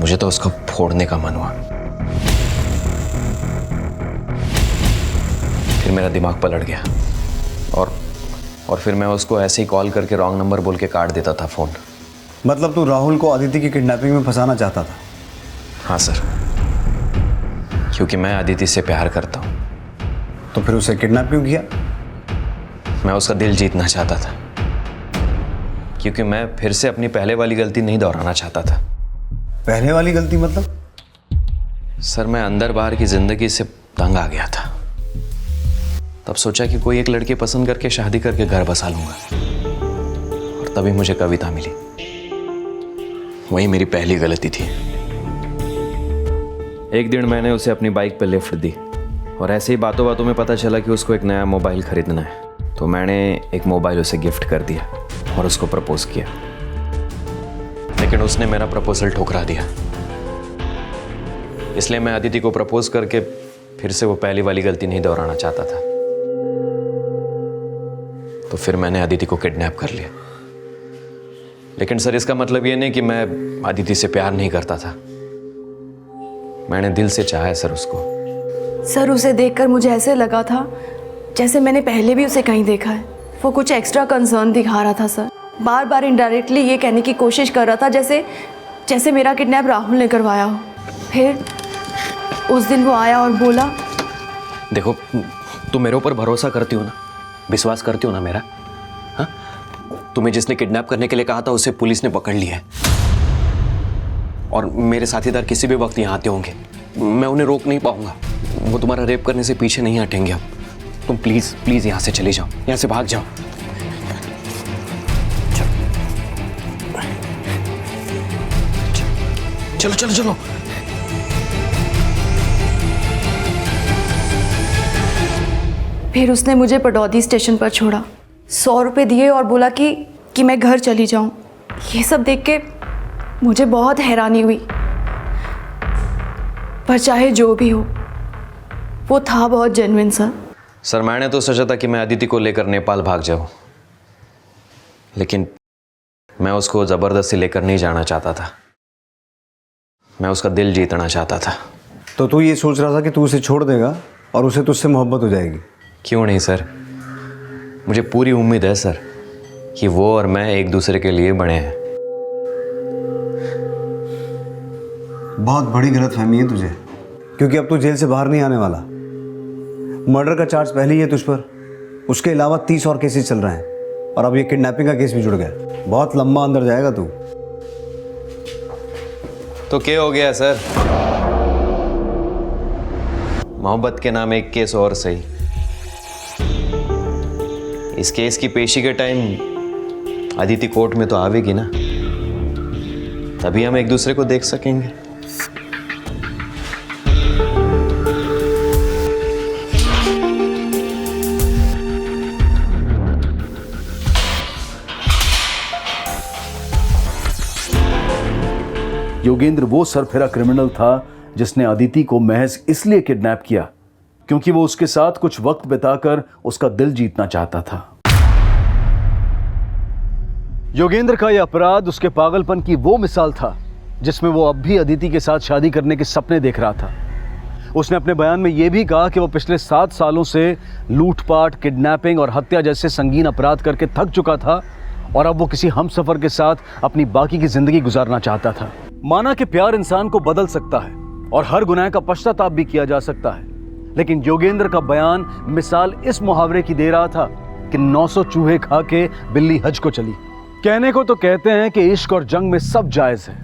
मुझे तो उसको फोड़ने का मन हुआ। फिर मेरा दिमाग पलट गया और फिर मैं उसको ऐसे ही कॉल करके रॉन्ग नंबर बोल के काट देता था फ़ोन। मतलब तू राहुल को अदिति की किडनैपिंग में फंसाना चाहता था? हाँ सर, क्योंकि मैं अदिति से प्यार करता हूँ। तो फिर उसे किडनैप क्यों किया? मैं उसका दिल जीतना चाहता था, क्योंकि मैं फिर से अपनी पहले वाली गलती नहीं दोहराना चाहता था। पहले वाली गलती मतलब? सर, मैं अंदर बाहर की जिंदगी से तंग आ गया था। तब सोचा कि कोई एक लड़की पसंद करके शादी करके घर बसा लूंगा, और तभी मुझे कविता मिली। वही मेरी पहली गलती थी। एक दिन मैंने उसे अपनी बाइक पर लिफ्ट दी और ऐसे ही बातों बातों में पता चला कि उसको एक नया मोबाइल खरीदना है, तो मैंने एक मोबाइल उसे गिफ्ट कर दिया। और उसको प्रपोज किया, लेकिन उसने मेरा प्रपोजल ठुकरा दिया। इसलिए मैं अदिति को प्रपोज करके फिर से वो पहली वाली गलती नहीं दोहराना चाहता था। तो फिर मैंने अदिति को किडनैप कर लिया। लेकिन सर, इसका मतलब ये नहीं कि मैं अदिति से प्यार नहीं करता था। मैंने दिल से चाहा है सर उसको। सर, उसे देखकर मुझे ऐसे लगा था जैसे मैंने पहले भी उसे कहीं देखा है। वो कुछ एक्स्ट्रा कंसर्न दिखा रहा था सर। बार बार इनडायरेक्टली ये कहने की कोशिश कर रहा था जैसे मेरा किडनैप राहुल ने करवाया हो। फिर उस दिन वो आया और बोला, देखो, तुम मेरे ऊपर भरोसा करती हो ना, विश्वास करती हो ना मेरा? हाँ, तुम्हें जिसने किडनैप करने के लिए कहा था उसे पुलिस ने पकड़ लिया है, और मेरे साथीदार किसी भी वक्त यहाँ आते होंगे। मैं उन्हें रोक नहीं पाऊंगा। वो तुम्हारा रेप करने से पीछे नहीं हटेंगे। अब तुम प्लीज प्लीज यहाँ से चले जाओ, यहाँ से भाग जाओ। चलो चलो चलो। फिर उसने मुझे पडौदी स्टेशन पर छोड़ा, 100 रुपये दिए और बोला कि मैं घर चली जाऊं। ये सब देख के मुझे बहुत हैरानी हुई, पर चाहे जो भी हो, वो था बहुत जेन्युइन सर। सर, मैंने तो सोचा था कि मैं अदिति को लेकर नेपाल भाग जाऊं, लेकिन मैं उसको जबरदस्ती लेकर नहीं जाना चाहता था। मैं उसका दिल जीतना चाहता था। तो तू ये सोच रहा था कि तू उसे छोड़ देगा और उसे तुझसे मोहब्बत हो जाएगी? क्यों नहीं सर, मुझे पूरी उम्मीद है सर कि वो और मैं एक दूसरे के लिए बने हैं। बहुत बड़ी गलतफहमी है तुझे, क्योंकि अब तू जेल से बाहर नहीं आने वाला। मर्डर का चार्ज पहले ही है तुझ पर, उसके अलावा 30 और केसेस चल रहे हैं, और अब ये किडनैपिंग का केस भी जुड़ गया। बहुत लंबा अंदर जाएगा तू। तो क्या हो गया सर? मोहब्बत के नाम एक केस और सही। इस केस की पेशी के टाइम अदिति कोर्ट में तो आवेगी ना, तभी हम एक दूसरे को देख सकेंगे। योगेंद्र वो सरफिरा क्रिमिनल था जिसने अदिति को महज इसलिए किडनैप किया क्योंकि वो उसके साथ कुछ वक्त बिताकर उसका दिल जीतना चाहता था। योगेंद्र का यह अपराध उसके पागलपन की वो मिसाल था जिसमें वो अब भी अदिति के साथ शादी करने के सपने देख रहा था। उसने अपने बयान में यह भी कहा कि वो पिछले 7 सालों से लूटपाट, किडनैपिंग और हत्या जैसे संगीन अपराध करके थक चुका था, और अब वो किसी हमसफर के साथ अपनी बाकी की जिंदगी गुजारना चाहता था। माना कि प्यार इंसान को बदल सकता है और हर गुनाह का पश्चाताप भी किया जा सकता है, लेकिन योगेंद्र का बयान मिसाल इस मुहावरे की दे रहा था कि 900 चूहे खा के बिल्ली हज को चली। कहने को तो कहते हैं कि इश्क और जंग में सब जायज है,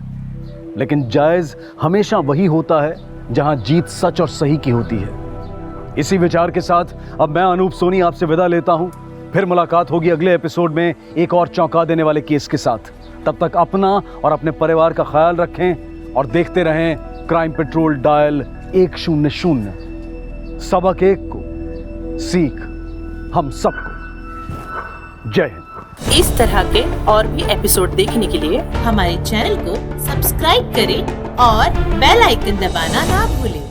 लेकिन जायज हमेशा वही होता है जहां जीत सच और सही की होती है। इसी विचार के साथ अब मैं अनूप सोनी आपसे विदा लेता हूं। फिर मुलाकात होगी अगले एपिसोड में एक और चौंका देने वाले केस के साथ। तब तक अपना और अपने परिवार का ख्याल रखें और देखते रहें क्राइम पेट्रोल डायल 100। सबक एक को, सीख हम सबको। जय हिंद। इस तरह के और भी एपिसोड देखने के लिए हमारे चैनल को सब्सक्राइब करें और बेल आइकन दबाना ना भूलें।